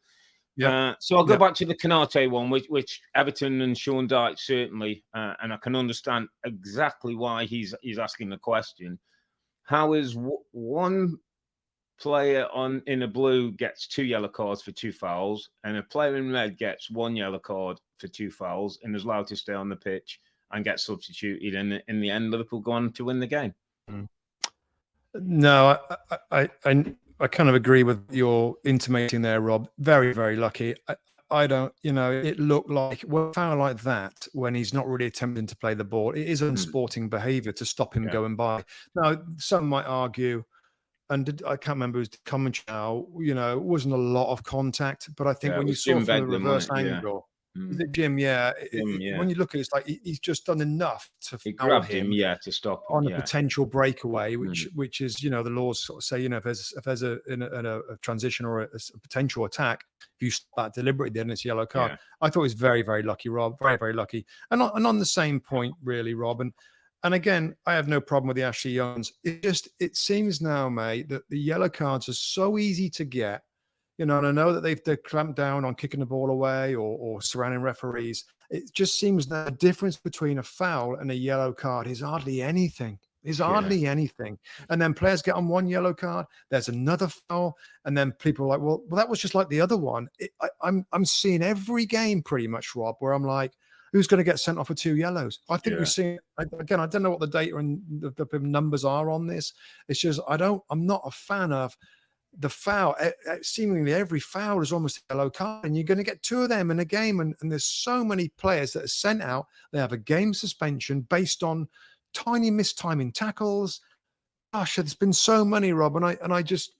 So I'll go back to the Canate one, which Everton and Sean Dyche certainly, and I can understand exactly why he's asking the question. How is one player in a blue gets 2 yellow cards for 2 fouls, and a player in red gets 1 yellow card for 2 fouls and is allowed to stay on the pitch and get substituted? And in the end, Liverpool go on to win the game. No, I kind of agree with your intimating there, Rob. Very, very lucky. I don't, it looked like a foul like that when he's not really attempting to play the ball. It is unsporting behaviour to stop him going by. Now, some might argue, and I can't remember who's commentary now, it wasn't a lot of contact, but I think when you saw from the reverse angle, is it Jim? When you look at it, it's like he's just done enough to foul him. To stop him, on a potential breakaway, which is, the laws sort of say, if there's a transition or a potential attack, if you stop that deliberately, then it's a yellow card. I thought he was very, very lucky, Rob. Very, very lucky. And on the same point, really, Rob. And again, I have no problem with the Ashley Youngs. It seems now, mate, that the yellow cards are so easy to get. And I know that they've clamped down on kicking the ball away or surrounding referees. It just seems that the difference between a foul and a yellow card is hardly anything. Anything. And then players get on 1 yellow card, there's another foul, and then people are like, well, that was just like the other one. I'm seeing every game pretty much, Rob, where I'm like, who's going to get sent off for 2 yellows? I think we've seen, again, I don't know what the data and the numbers are on this. It's just, I'm not a fan of the foul. Seemingly every foul is almost a yellow card, and you're going to get 2 of them in a game. And there's so many players that are sent out. They have a game suspension based on tiny mistiming tackles. Gosh, there's been so many, Rob. And I just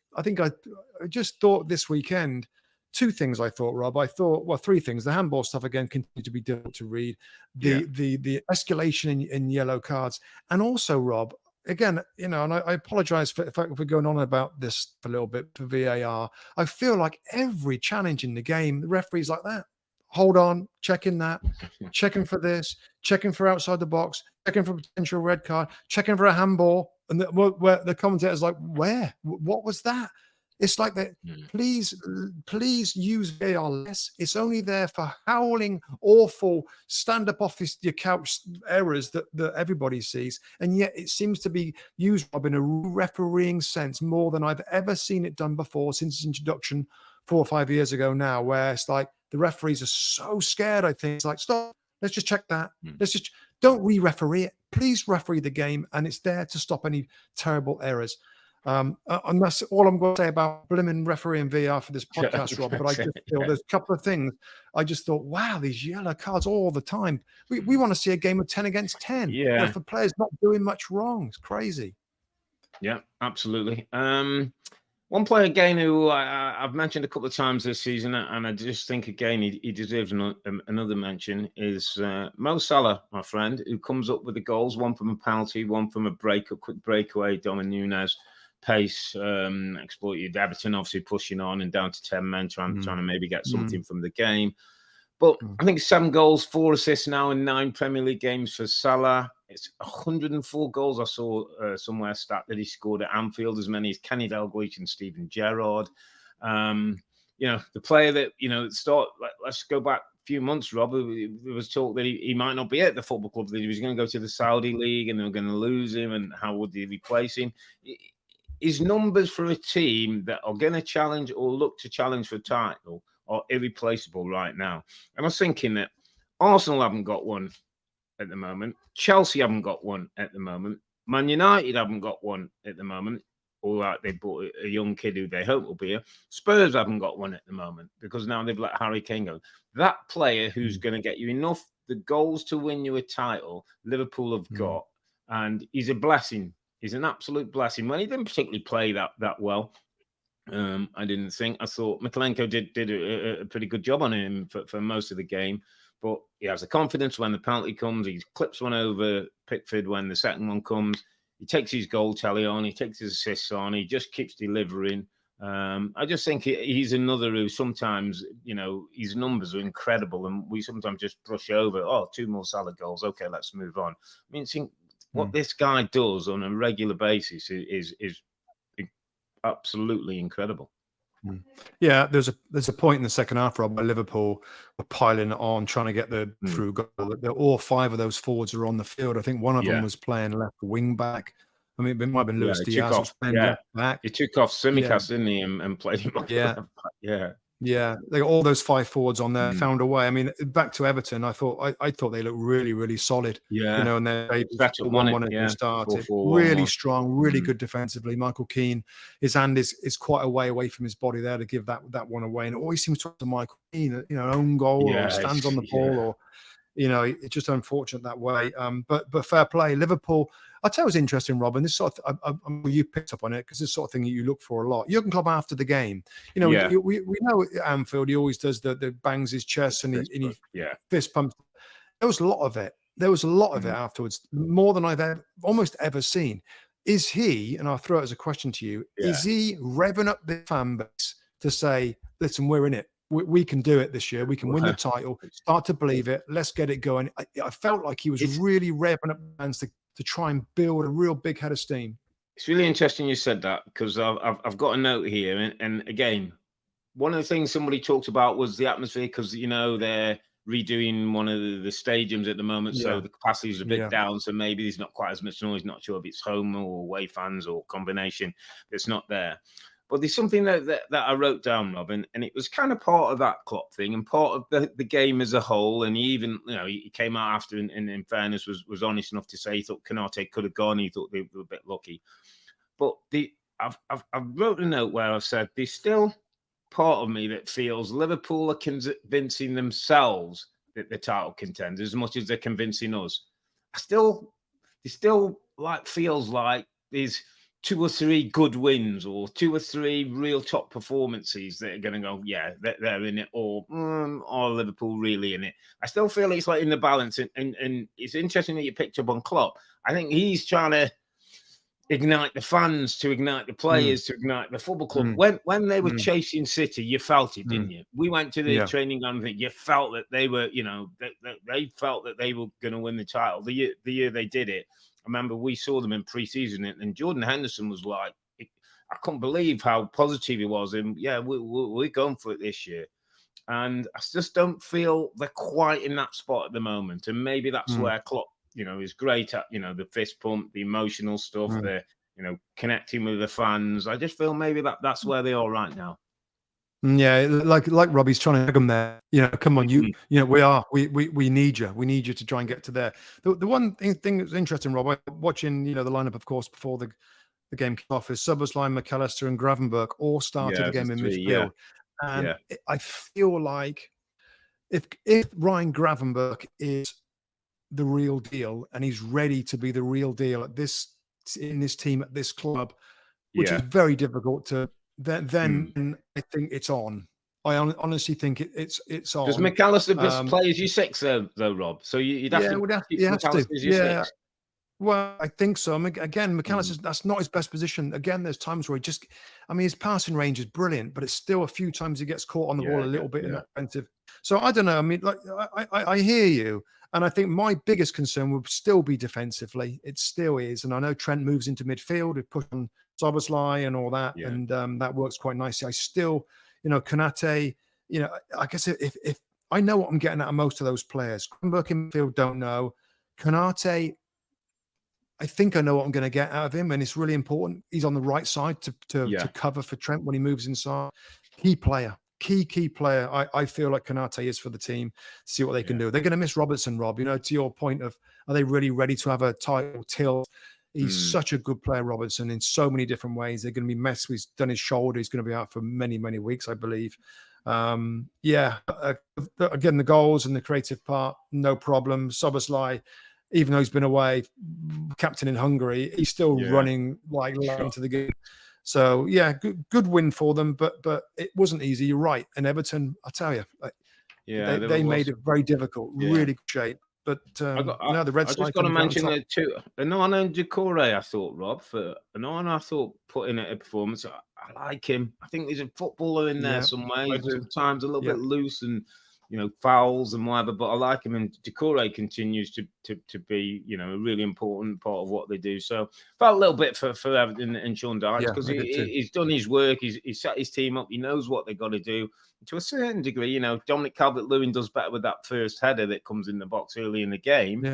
thought this weekend, 2 things I thought, Rob. I thought, well, 3 things. The handball stuff, again, continued to be difficult to read. The escalation in yellow cards. And also, Rob, again, and I apologize for going on about this a little bit for VAR. I feel like every challenge in the game, the referee's like that. Hold on, checking that, checking for this, checking for outside the box, checking for potential red card, checking for a handball. And where the commentator's like, what was that? It's like that. Please use VAR less. It's only there for howling, awful, stand up off your couch errors that everybody sees. And yet it seems to be used, Rob, in a refereeing sense more than I've ever seen it done before since its introduction 4 or 5 years ago now, where it's like the referees are so scared. I think it's like, stop, let's just check that. Let's just don't re-referee it. Please referee the game, and it's there to stop any terrible errors. And that's all I'm going to say about blimmin' referee and VR for this podcast, Rob. But I just feel there's a couple of things. I just thought, wow, these yellow cards all the time. We want to see a game of 10 against 10. For players not doing much wrong. It's crazy. Yeah, absolutely. One player again who I've mentioned a couple of times this season, and I just think again he deserves another mention, is Mo Salah, my friend, who comes up with the goals, one from a penalty, one from a quick breakaway. Darwin Núñez pace exploited Everton, obviously pushing on and down to 10 men, trying to maybe get something from the game. But I think 7 goals, 4 assists now in 9 Premier League games for Salah. It's 104 goals. I saw somewhere stat that he scored at Anfield, as many as Kenny Dalglish and Steven Gerrard. The player that, let's go back a few months, Rob. There was talk that he might not be at the football club, that he was going to go to the Saudi League and they were going to lose him, and how would they replace him? His numbers for a team that are going to challenge or look to challenge for a title are irreplaceable right now. And I was thinking that Arsenal haven't got one at the moment. Chelsea haven't got one at the moment. Man United haven't got one at the moment. All right, they bought a young kid who they hope will be here. Spurs haven't got one at the moment because now they've let Harry Kane go. That player who's going to get you enough the goals to win you a title, Liverpool have got, and he's a blessing. He's an absolute blessing. When he didn't particularly play that well, I didn't think. I thought Mykolenko did a pretty good job on him for most of the game. But he has the confidence when the penalty comes. He clips one over Pickford when the second one comes. He takes his goal tally on. He takes his assists on. He just keeps delivering. I just think he's another who sometimes, his numbers are incredible, and we sometimes just brush over. Oh, 2 more Salah goals. Okay, let's move on. I mean, think what this guy does on a regular basis is absolutely incredible. Yeah, there's a point in the second half, Rob, where Liverpool were piling it on, trying to get the through goal. All 5 of those forwards are on the field. I think one of them was playing left wing back. I mean, it might have been Luis Diaz was playing left back. He took off Simicast, didn't he, and played him off left back. Yeah, they got all those 5 forwards on there, found a way. I mean, back to Everton, I thought they looked really, really solid. Yeah, and they're that's what won it. Started really strong, really good defensively. Michael Keane, his hand is quite a way away from his body there to give that one away, and it always seems to Michael Keane, own goal or stands on the ball or. It's just unfortunate that way. But fair play. Liverpool, I'll tell you what's interesting, Rob, and this sort of, you picked up on it because it's the sort of thing that you look for a lot. Jurgen Klopp after the game, we know at Anfield he always does the bangs his chest and he fist pumps. There was a lot of it. There was a lot of it afterwards, more than I've almost ever seen. Is he, and I'll throw it as a question to you, is he revving up the fan base to say, listen, we're in it. We can do it this year. We can win the title. Start to believe it. Let's get it going. I felt like he was really revving up fans to try and build a real big head of steam. It's really interesting you said that because I've got a note here. And again, one of the things somebody talked about was the atmosphere because, they're redoing one of the stadiums at the moment. So the capacity is a bit down. So maybe there's not quite as much noise. Not sure if it's home or away fans or combination that's not there. But there's something that I wrote down, Robin, and it was kind of part of that Klopp thing and part of the game as a whole. And he even, he came out after, and in fairness, was honest enough to say he thought Konate could have gone. He thought they were a bit lucky. But I've wrote a note where I've said there's still part of me that feels Liverpool are convincing themselves that they're title contenders as much as they're convincing us. It still feels like there's 2 or 3 good wins or 2 or 3 real top performances that are going to go, they're in it, or are Liverpool really in it? I still feel it's like in the balance, and it's interesting that you picked up on Klopp. I think he's trying to ignite the fans, to ignite the players, to ignite the football club. When they were chasing City, you felt it, didn't you? We went to the training ground and you felt that they were, they felt that they were going to win the title. The year they did it, I remember we saw them in pre-season, and Jordan Henderson was like, I couldn't believe how positive he was. And we're going for it this year. And I just don't feel they're quite in that spot at the moment. And maybe that's where Klopp, is great at, the fist pump, the emotional stuff, the, connecting with the fans. I just feel maybe that's where they are right now. Yeah, like Robbie's trying to hug them there. Come on, we need you. We need you to try and get to there. The one thing that's interesting, Rob, watching the lineup, of course, before the game kicked off, is Szoboszlai, McAllister, and Gravenberch all started the game in midfield. And I feel like if Ryan Gravenberch is the real deal and he's ready to be the real deal in this team at this club, which is very difficult to. Then I think it's on. I honestly think it's on. Does McAllister play as your 6 though, Rob? So you'd have to keep McAllister as your 6. Well, I think so. Again, McAllister, that's not his best position. Again, there's times where his passing range is brilliant, but it's still a few times he gets caught on the ball a little bit in that offensive. So I don't know. I mean, like I hear you, and I think my biggest concern would still be defensively. It still is, and I know Trent moves into midfield, it push on Szoboszlai and all that, and that works quite nicely. I still, Konate, I guess if I know what I'm getting out of most of those players, Gravenberch in midfield, don't know. Konate, I think I know what I'm going to get out of him, and it's really important. He's on the right side to cover for Trent when he moves inside. Key player. I feel like Konate is for the team. See what they can do. They're going to miss Robertson, Rob. To your point of, are they really ready to have a title till? He's such a good player, Robertson, in so many different ways. They're going to be messed. He's done his shoulder. He's going to be out for many, many weeks, I believe. Again, the goals and the creative part, no problem. Szoboszlai, even though he's been away, captain in Hungary, he's still running like into the game. So good win for them, but it wasn't easy. You're right. And Everton, I tell you, they made it very difficult. Really good shape. But the Red Sox. I just got to mention the 2. Onana and Decore, I thought, Rob, for Onana, I thought put in a performance. I like him. I think there's a footballer in there somewhere. I He's do. sometimes a little bit loose and, fouls and whatever, but I like him. And Doucouré continues to be, a really important part of what they do. So felt a little bit for Everton and Sean Dyche, because he's done his work. He's set his team up. He knows what they've got to do. To a certain degree, Dominic Calvert-Lewin does better with that first header that comes in the box early in the game.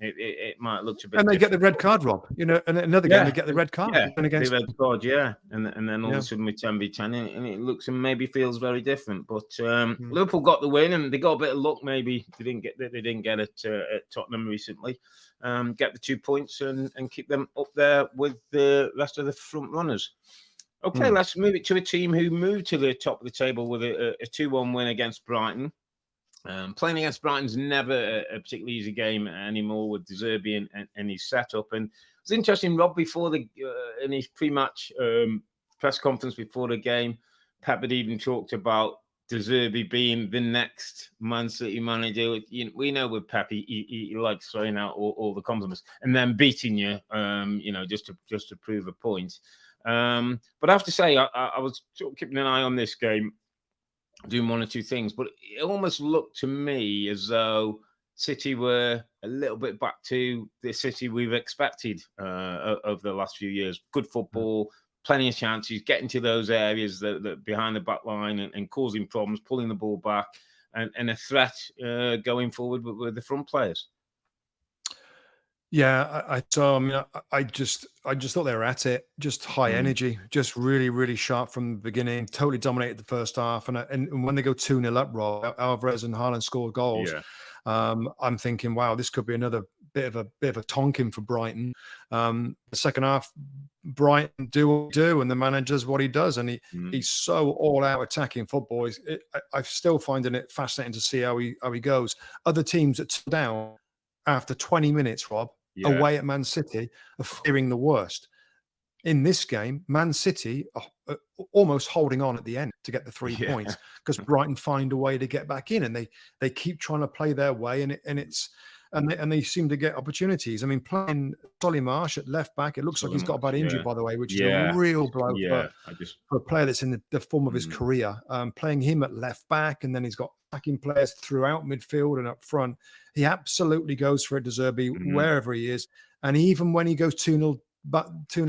It might look a bit. And they get the red card, Rob. And another game they get the red card. And against the red card, and then all of a sudden with 10v10, and it looks and maybe feels very different. But Liverpool got the win, and they got a bit of luck. Maybe they didn't get it at Tottenham recently. Get the 2 points and keep them up there with the rest of the front runners. Okay, let's move it to a team who moved to the top of the table with a 2-1 win against Brighton. Playing against Brighton's never a particularly easy game anymore with De Zerbi and his setup. And it's interesting, Rob, before in his pre-match press conference before the game, Pep had even talked about De Zerbi being the next Man City manager. We know with Pep, he likes throwing out all the compliments and then beating you, just to prove a point. But I have to say, I was keeping an eye on this game, doing one or two things, but it almost looked to me as though City were a little bit back to the City we've expected over the last few years. Good football, plenty of chances, getting to those areas that behind the back line and causing problems, pulling the ball back, and a threat going forward with the front players. Yeah, I just thought they were at it. Just high energy, just really, really sharp from the beginning. Totally dominated the first half, and when they go 2-0 up, Rob, Alvarez and Haaland scored goals. I'm thinking, wow, this could be another bit of a tonking for Brighton. The second half, Brighton do what they do, and the manager does what he does, and he's so all out attacking football. I'm still finding it fascinating to see how he goes. Other teams that took down after 20 minutes, Rob, away at Man City, are fearing the worst. In this game, Man City are almost holding on at the end to get the 3 points, because Brighton find a way to get back in, and they keep trying to play their way, and they seem to get opportunities. I mean, playing Solly Marsh at left back, it looks like he's got a bad injury, by the way, which is a real blow for a player that's in the form of his career. Playing him at left back, and then he's got attacking players throughout midfield and up front. He absolutely goes for it, De Zerbi, wherever he is. And even when he goes 2-0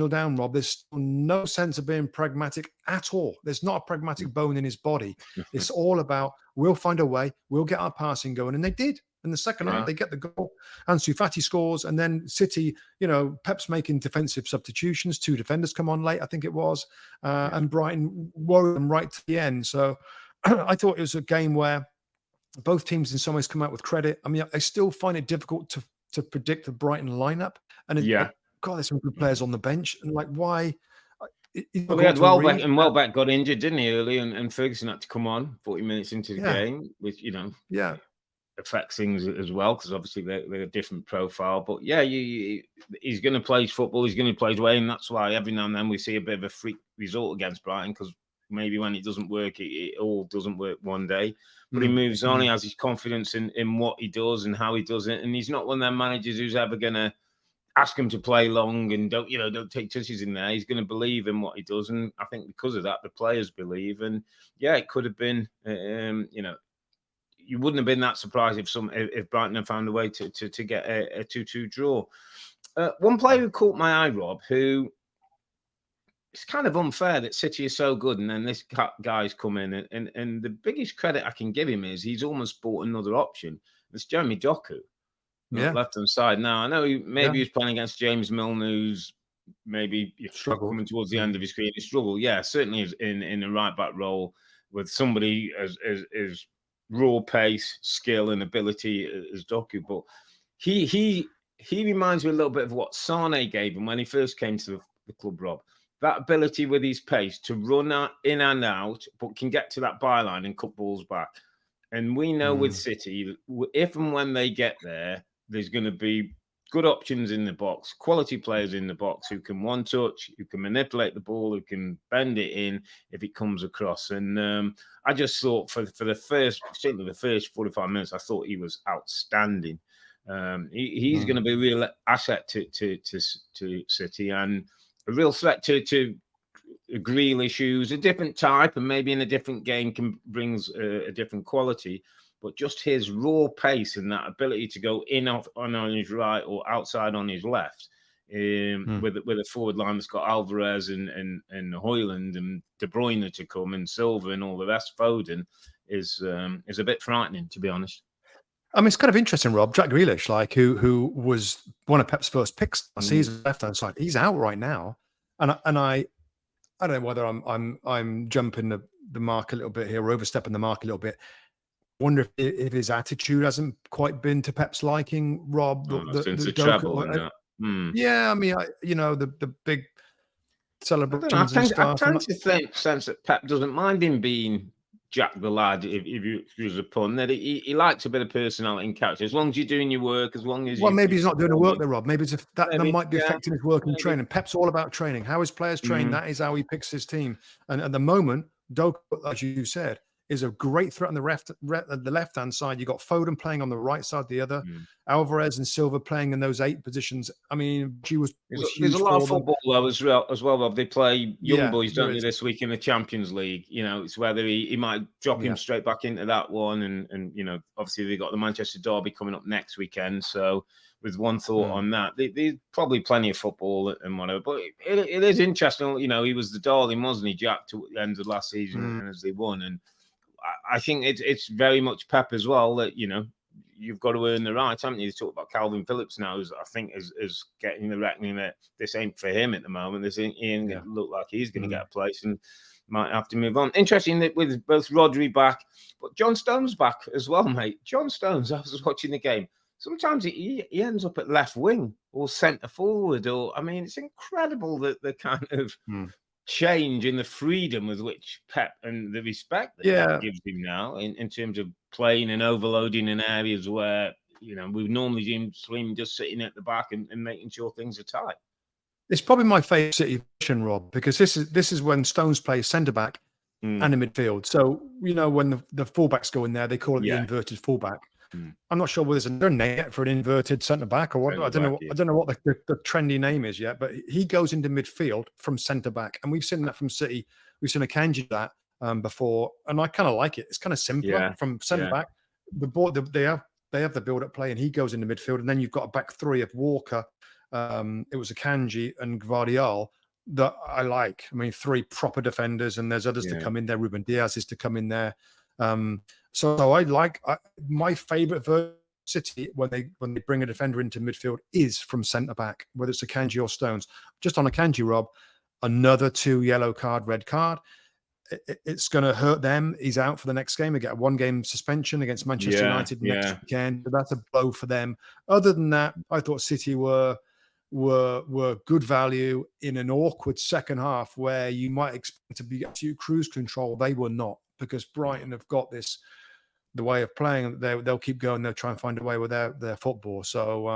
down, Rob, there's no sense of being pragmatic at all. There's not a pragmatic bone in his body. It's all about, we'll find a way, we'll get our passing going. And they did. In the second half, they get the goal. Ansu Fati scores, and then City, Pep's making defensive substitutions. 2 defenders come on late, I think it was. And Brighton worried them right to the end. So I thought it was a game where both teams in some ways come out with credit. I mean, I still find it difficult to predict the Brighton lineup. And God, there's some good players on the bench. And why? Well, we had Welbeck, and Welbeck got injured, didn't he, early? And Ferguson had to come on 40 minutes into the game, which, affects things as well, because obviously they're a different profile. But he's going to play his football, he's going to play his way, and that's why every now and then we see a bit of a freak result against Brighton, because maybe when it doesn't work, it all doesn't work one day. But he moves on. He has his confidence in what he does and how he does it. And he's not one of them managers who's ever going to ask him to play long and don't take touches in there. He's going to believe in what he does. And I think because of that, the players believe. And it could have been, you wouldn't have been that surprised if Brighton had found a way to get a 2-2 draw. One player who caught my eye, Rob, who, it's kind of unfair that City is so good and then this guy's come in, and the biggest credit I can give him is he's almost bought another option. It's Jeremy Doku, left-hand side. Now, I know he was playing against James Milner, who's maybe coming towards the end of his career. He struggled, certainly in a right-back role with somebody as raw pace, skill, and ability as Doku. But he reminds me a little bit of what Sane gave him when he first came to the club, Rob. That ability with his pace to run in and out, but can get to that byline and cut balls back. And we know with City, if and when they get there, there's going to be good options in the box, quality players in the box who can one touch, who can manipulate the ball, who can bend it in if it comes across. And I just thought certainly the first 45 minutes, I thought he was outstanding. He's going to be a real asset to City, and a real threat to Grealish, who's a different type and maybe in a different game brings a different quality. But just his raw pace and that ability to go in on his right or outside on his left, with a forward line that's got Alvarez and Højlund and De Bruyne to come and Silva and all the rest, Foden, is a bit frightening, to be honest. I mean, it's kind of interesting, Rob. Jack Grealish, like who was one of Pep's first picks last season, left hand side. He's out right now, and I don't know whether I'm jumping the mark a little bit here, or overstepping the mark a little bit. Wonder if his attitude hasn't quite been to Pep's liking, Rob. Since the treble and that. Yeah, I mean, the big celebrations and stuff. I tend to sense that Pep doesn't mind him being Jack the lad, if you use a pun, that he likes a bit of personality and character. As long as you're doing your work, as long as maybe he's not doing the work there, Rob. Maybe that might be affecting his work and training. Pep's all about training. How his players train, that is how he picks his team. And at the moment, Doku, as you said, is a great threat on the left-hand side. You got Foden playing on the right side, the other. Alvarez and Silva playing in those 8 positions. I mean, there's a lot of football though as well, Rob. They play young boys, don't they, this week in the Champions League? You know, it's whether he might drop him straight back into that one, and you know, obviously they got the Manchester derby coming up next weekend. So with one thought on that, there's probably plenty of football and whatever. But it is interesting. You know, he was the darling, wasn't he, Jack, to the end of last season, and as they won. And I think it's very much Pep as well, that, you know, you've got to earn the right, haven't you? You talk about Calvin Phillips now, I think is getting the reckoning that this ain't for him at the moment. This ain't going to look like he's going to get a place and might have to move on. Interesting that with both Rodri back, but John Stones back as well, mate. John Stones, I was watching the game. Sometimes he ends up at left wing or centre forward, I mean, it's incredible that the kind of change in the freedom with which Pep and the respect that Pep gives him now in terms of playing and overloading in areas where, you know, we've normally seen him just sitting at the back and making sure things are tight. It's probably my favourite City position, Rob, because this is when Stones plays centre back and in midfield. So, you know, when the fullbacks go in there, they call it the inverted fullback. I'm not sure whether there's a name yet for an inverted centre back or what. I don't know what the trendy name is yet, but he goes into midfield from centre back, and we've seen that from City. We've seen Akanji do that before, and I kind of like it. It's kind of simpler from centre back. They have the build up play, and he goes into midfield, and then you've got a back three of Walker. It was Akanji and Gvardiol that I like. I mean, 3 proper defenders, and there's others to come in there. Ruben Diaz is to come in there. So I like my favourite version of City when they bring a defender into midfield is from centre back, whether it's Akanji or Stones. Just on Akanji, Rob, another 2 yellow card, red card. It's going to hurt them. He's out for the next game. They get a 1-game suspension against Manchester United next weekend. So that's a blow for them. Other than that, I thought City were good value in an awkward second half where you might expect to be to cruise control. They were not, because Brighton have got the way of playing. They'll keep going. They'll try and find a way with their football. So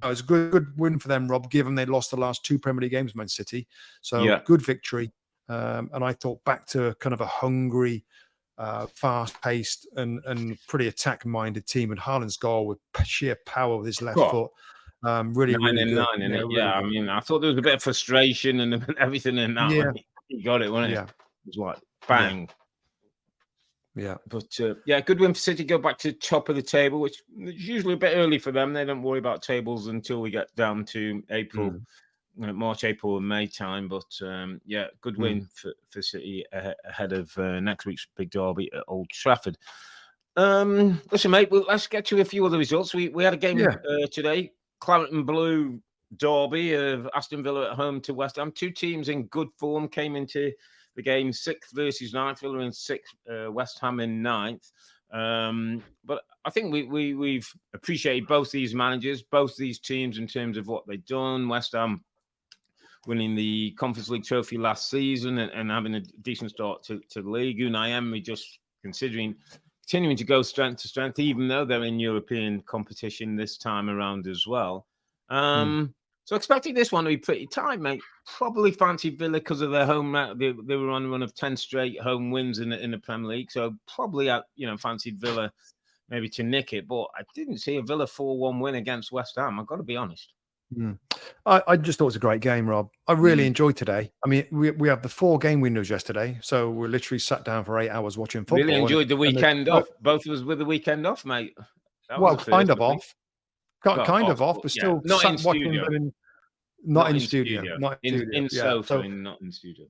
it was a good win for them, Rob, given they lost the last 2 Premier League games, Man City. So good victory. And I thought back to kind of a hungry, fast-paced and pretty attack-minded team. And Haaland's goal with sheer power with his left foot. Really, 9 really and good. 9 in it. Yeah, I mean, I thought there was a bit of frustration and everything in that. Yeah. He got it, wasn't it? Yeah. It was like bang. Yeah. But good win for City. Go back to top of the table, which is usually a bit early for them. They don't worry about tables until we get down to April. March, April, and May time, but good win for City ahead of next week's big derby at Old Trafford. Listen, mate, let's get to a few other results. We had a game today, Claret and Blue derby of Aston Villa at home to West Ham. 2 teams in good form came into the game, 6th versus 9th. Villa in 6th, West Ham in 9th. But I think we've appreciated both these managers, both these teams in terms of what they've done. West Ham winning the Conference League trophy last season and having a decent start to the league. Unai Emery just continuing to go strength to strength, even though they're in European competition this time around as well. So expecting this one to be pretty tight, mate. Probably fancy Villa because of their home. They were on a run of 10 straight home wins in the Premier League. So probably, fancied Villa maybe to nick it. But I didn't see a Villa 4-1 win against West Ham. I've got to be honest. Mm. I just thought it was a great game, Rob. I really enjoyed today. I mean, we have the 4 game windows yesterday, so we literally sat down for 8 hours watching Really football. enjoyed the weekend off. Both of us with the weekend off, mate. That was Well, a kind first, of I think. off, Well, kind off, of off, but but yeah, still not in sat watching studio. them. Not Not in in studio, studio. not in studio. In Yeah. sofa, So, not in studio.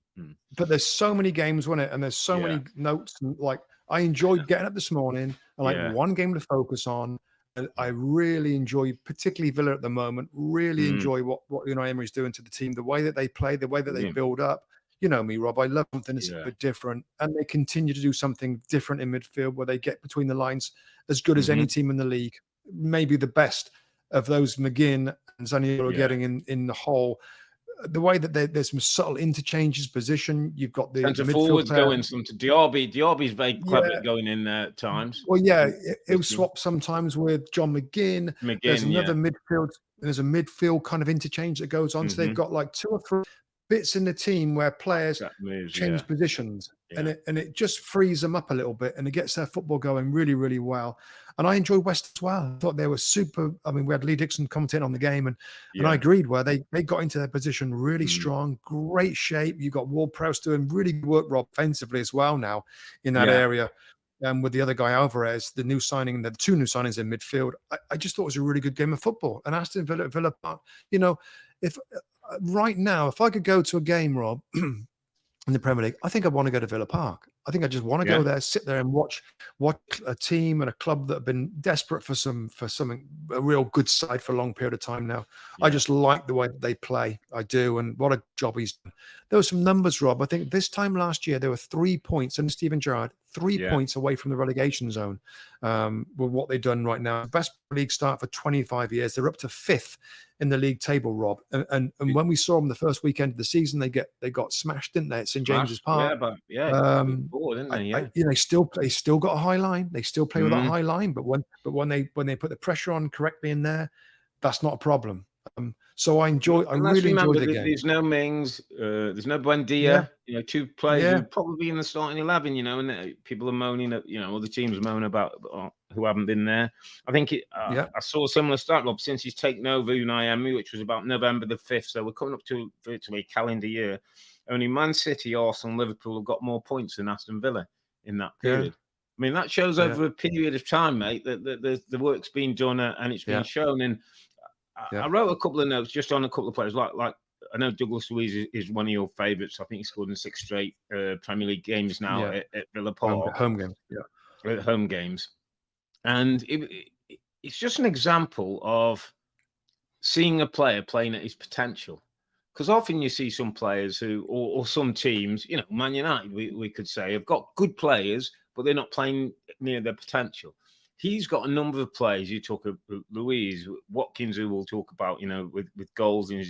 but there's so many games, wasn't it? And there's so Yeah, many notes. And like, I enjoyed getting up this morning and like yeah. one game to focus on. And I really enjoy, particularly Villa at the moment. Really enjoy what Unai Emery's doing to the team, the way that they play, the way that they Brilliant. build up. You know me, Rob. I love something that's a Yeah. bit different, and they continue to do something different in midfield where they get between the lines as good as any team in the league. Maybe the best of those McGinn and Zaniolo are Yeah. getting in the whole. The way that there's some subtle interchanges position. You've got the Centre midfield forwards player. going some to Diaby. Diaby's very clever Yeah. at going in there at times. Well, yeah, it was swapped sometimes with John McGinn. There's McGinn, another midfield. There's a midfield kind of interchange that goes on. So they've got like 2 or 3 bits in the team where players that moves, change positions, Yeah. and it just frees them up a little bit, and it gets their football going really, really well. And I enjoyed West as well. I thought they were super. I mean, we had Lee Dixon commenting on the game, and I agreed where they got into their position really strong, great shape. You got Ward-Prowse doing really good work, Rob, offensively as well now in that area. With the other guy Alvarez, the new signing, the 2 new signings in midfield, I just thought it was a really good game of football. And Aston Villa at Villa Park, you know, if right now, if I could go to a game, Rob, in the Premier League, I think I want to go to Villa Park. I think I just want to go there, sit there and watch a team and a club that have been desperate for something, a real good side for a long period of time now. I just like the way that they play. I do. And what a job he's done. There were some numbers, Rob. I think this time last year, there were 3 points, and Steven Gerrard, 3 points away from the relegation zone with what they've done right now. Best league start for 25 years. They're up to 5th in the league table, Rob. And when we saw them the first weekend of the season, they got smashed, didn't they, at St James's Park? Didn't they? They still got a high line. They still play with that high line, but when they put the pressure on correctly in there, that's not a problem. So I really enjoyed the game. There's no Mings, there's no Buendia. 2 players who probably in the starting 11. And people are moaning at other teams moan about who haven't been there. I think I saw a similar start, Rob, since he's taken over Unai Emery, which was about November the 5th. So we're coming up to virtually a calendar year. Only Man City, Arsenal, Liverpool have got more points than Aston Villa in that period. I mean, that shows over a period of time, mate, that the work's been done and it's been shown. And I wrote a couple of notes just on a couple of players. Like I know Douglas Luiz is one of your favourites. I think he scored in 6 straight Premier League games now at Villa Park. Home games, At home games. And it's just an example of seeing a player playing at his potential. Because often you see some players who, or some teams, Man United, we could say, have got good players, but they're not playing near their potential. He's got a number of players. You talk of Luiz, Watkins, who we'll talk about, with goals in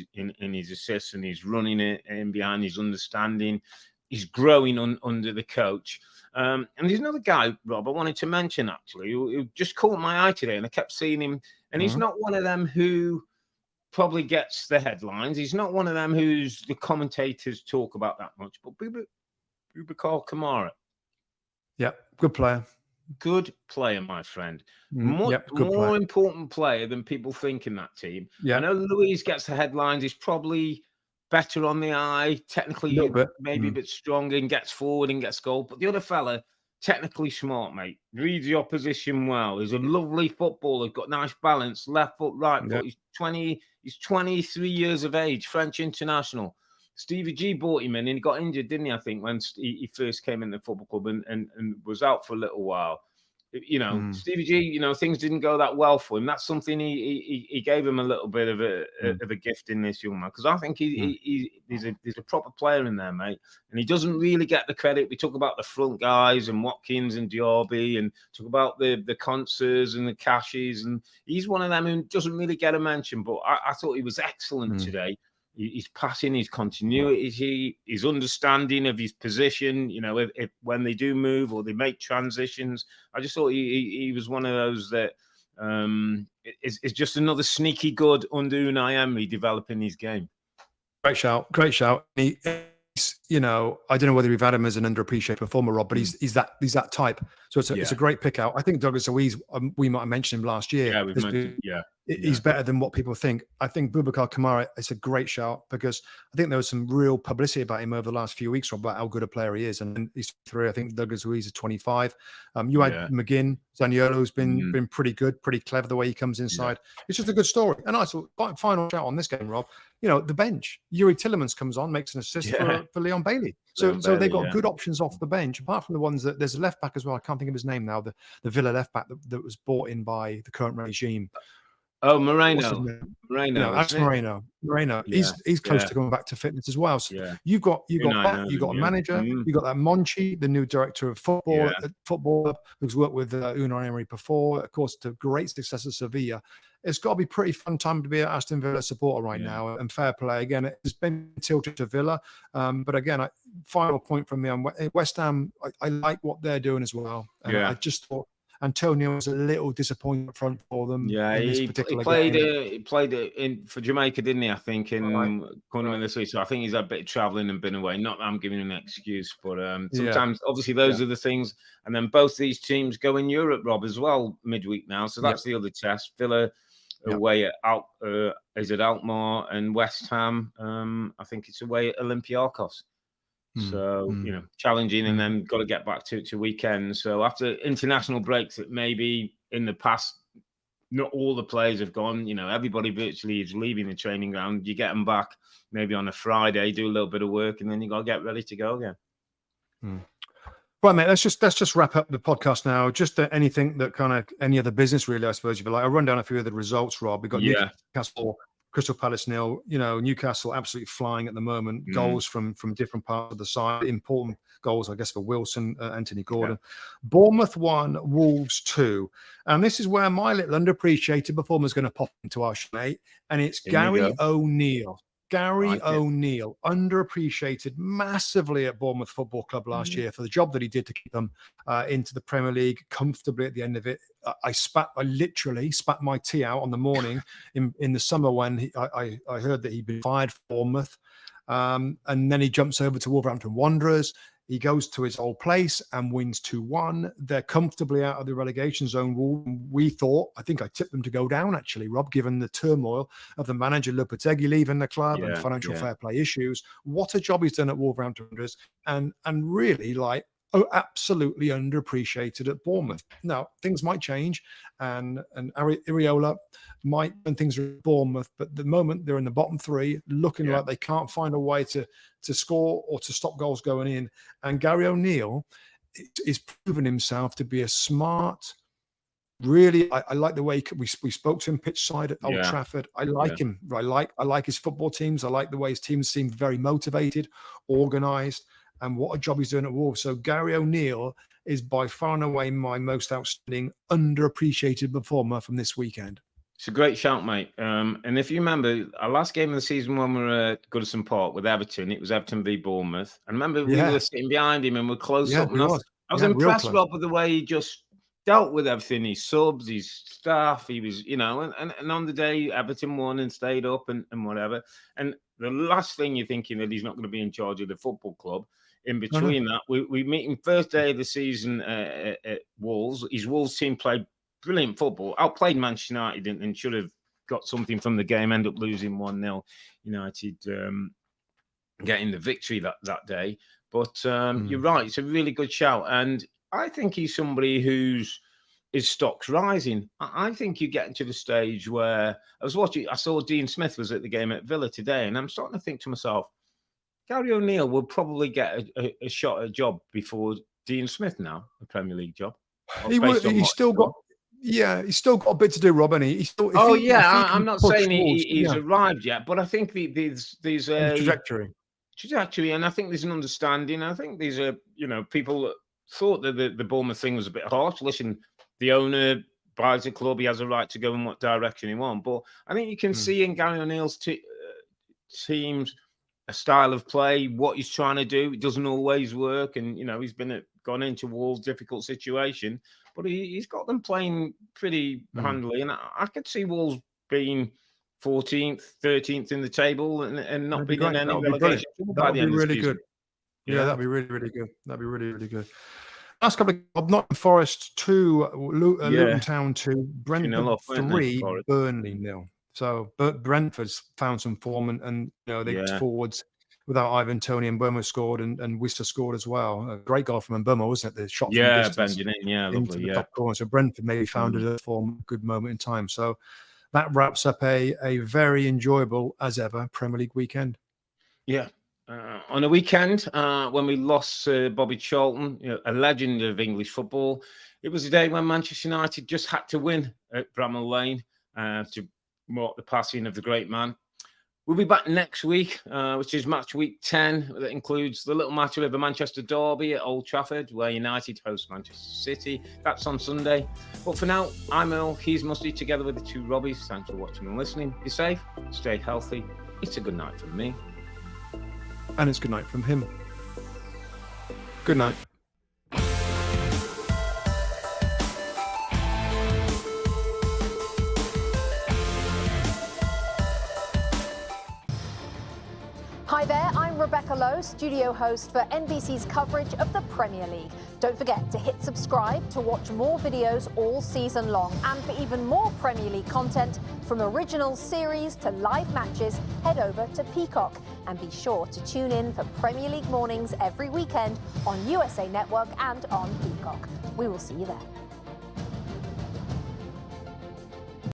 his assists, and he's running it in behind, his understanding. He's growing under the coach. And there's another guy, Rob, I wanted to mention, actually, who just caught my eye today, and I kept seeing him. And he's not one of them who probably gets the headlines. He's not one of them who's the commentators talk about that much, but Boubacar Kamara. Yeah, good player. Good player, my friend. More important player than people think in that team. I know Luiz gets the headlines. He's probably better on the eye, technically maybe a bit stronger, and gets forward and gets goal. But the other fella, technically smart, mate. Reads the opposition well. He's a lovely footballer. Got nice balance. Left foot, right foot. He's 23 years of age. French international. Stevie G bought him in, and he got injured, didn't he? I think when he first came in the football club and was out for a little while. Stevie G, things didn't go that well for him. That's something he gave him a little bit of a gift in this young man, because I think he's a proper player in there, mate. And he doesn't really get the credit. We talk about the front guys and Watkins and Diaby, and talk about the Concerts and the Cashes, and he's one of them who doesn't really get a mention. But I thought he was excellent today. His passing, his continuity, his understanding of his position, if when they do move or they make transitions. I just thought he was one of those that is just another sneaky good under Unai Emery developing his game. Great shout. I don't know whether we've had him as an underappreciated performer, Rob, but he's that type. So it's a great pick out. I think Douglas Luiz, we might have mentioned him last year. Yeah, we've mentioned, he's better than what people think. I think Boubacar Kamara is a great shout because I think there was some real publicity about him over the last few weeks, Rob, about how good a player he is. And he's 3. I think Douglas Luiz is 25. You had McGinn, Zaniolo's been pretty good, pretty clever the way he comes inside. It's just a good story. And I thought, final shout on this game, Rob. The bench. Yuri Tillemans comes on, makes an assist for Leon Bailey. So they've got good options off the bench, apart from the ones that there's a left back as well. I can't think of his name now. The Villa left back that was bought in by the current regime. Oh, Moreno. That's Moreno. He's close to coming back to fitness as well. So you've got a manager. You've got that Monchi, the new director of football, who's worked with Unai Emery before. Of course, to great success at Sevilla. It's got to be a pretty fun time to be an Aston Villa supporter right now. And fair play again. It's been tilted to Villa, but again, final point from me on West Ham. I like what they're doing as well. And I just thought Antonio was a little disappointed up front for them. Yeah, he played in for Jamaica, didn't he? I think in tournament this week. So I think he's had a bit of travelling and been away. Not that I'm giving him an excuse, but sometimes obviously those are the things. And then both these teams go in Europe, Rob, as well midweek now. So that's the other test. Villa away at Alkmaar, and West Ham. I think it's away at Olympiacos. So, challenging, and then got to get back to weekends. So after international breaks that maybe in the past, not all the players have gone, everybody virtually is leaving the training ground. You get them back maybe on a Friday, do a little bit of work, and then you got to get ready to go again. Right, mate, let's just wrap up the podcast now. Just anything that kind of any other business, really, I suppose, if you like. I'll run down a few of the results, Rob. We've got Newcastle, Crystal Palace 0. Newcastle absolutely flying at the moment. Goals from different parts of the side. Important goals, I guess, for Wilson, Anthony Gordon. Bournemouth 1, Wolves 2. And this is where my little underappreciated performer is going to pop into our show, mate. And it's Gary O'Neill. Gary O'Neill, underappreciated massively at Bournemouth Football Club last year for the job that he did to keep them into the Premier League comfortably at the end of it. I literally spat my tea out on the morning in the summer when I heard that he'd been fired for Bournemouth. And then he jumps over to Wolverhampton Wanderers. He goes to his old place and wins 2-1. They're comfortably out of the relegation zone. We thought, I think I tipped them to go down, actually, Rob, given the turmoil of the manager Lopetegui leaving the club and financial fair play issues. What a job he's done at Wolverhampton Wanderers, and really absolutely underappreciated at Bournemouth. Now, things might change, and Earle might when things are at Bournemouth, but at the moment they're in the bottom 3, looking like they can't find a way to score or to stop goals going in. And Gary O'Neill is proven himself to be a smart, really, I like the way we spoke to him pitch side at Old Trafford. I like him. I like his football teams. I like the way his teams seem very motivated, organised, and what a job he's doing at Wolves. So Gary O'Neill is by far and away my most outstanding, underappreciated performer from this weekend. It's a great shout, mate. And if you remember, our last game of the season when we were at Goodison Park with Everton, it was Everton v Bournemouth. And remember, we were sitting behind him and we're close up. And I was impressed, Rob, with the way he just dealt with everything. His subs, his staff, he was, and on the day, Everton won and stayed up and whatever. And the last thing you're thinking that he's not going to be in charge of the football club. In between that, we meet him first day of the season at Wolves. His Wolves team played brilliant football, outplayed Manchester United and should have got something from the game, end up losing 1-0. United getting the victory that day. But you're right, it's a really good shout. And I think he's somebody his stock's rising. I think you're getting to the stage where I saw Dean Smith was at the game at Villa today, and I'm starting to think to myself, Gary O'Neill will probably get a shot at a job before Dean Smith now, a Premier League job. He's still got a bit to do, Rob, and I'm not saying he's arrived yet, but I think there's a trajectory, and I think there's an understanding. I think these are, people that thought that the Bournemouth thing was a bit harsh. Listen, the owner buys a club, he has a right to go in what direction he wants. But I think you can see in Gary O'Neill's teams a style of play, what he's trying to do. It doesn't always work, and he's gone into Wolves' difficult situation, but he's got them playing pretty handily. And I could see Wolves being 14th, 13th in the table and not being in any relegation. That'd be really good. Yeah, that'd be really, really good. That'd be really, really good. last couple of Nottingham Forest 2, Luton Town 2, Brentford off, weren't they, 3, Forest? Burnley 0. So, but Brentford's found some form, and they forwards without Ivan Toney, and Bournemouth scored, and Worcester scored as well. A great goal from Mbeumo, wasn't it? The shot from distance bending in, into lovely, the top corner. So Brentford maybe found a form, good moment in time. So that wraps up a very enjoyable, as ever, Premier League weekend. Yeah. On a weekend when we lost Sir Bobby Charlton, a legend of English football, it was a day when Manchester United just had to win at Bramall Lane to mark the passing of the great man. We'll be back next week, which is match week 10. That includes the little match of the Manchester Derby at Old Trafford, where United host Manchester City. That's on Sunday. But for now, I'm Earle, he's Mustoe, together with the two Robbies. Thanks for watching and listening. Be safe, stay healthy. It's a good night from me. And it's good night from him. Good night. Hi there, I'm Rebecca Lowe, studio host for NBC's coverage of the Premier League. Don't forget to hit subscribe to watch more videos all season long. And for even more Premier League content, from original series to live matches, head over to Peacock. And be sure to tune in for Premier League mornings every weekend on USA Network and on Peacock. We will see you there.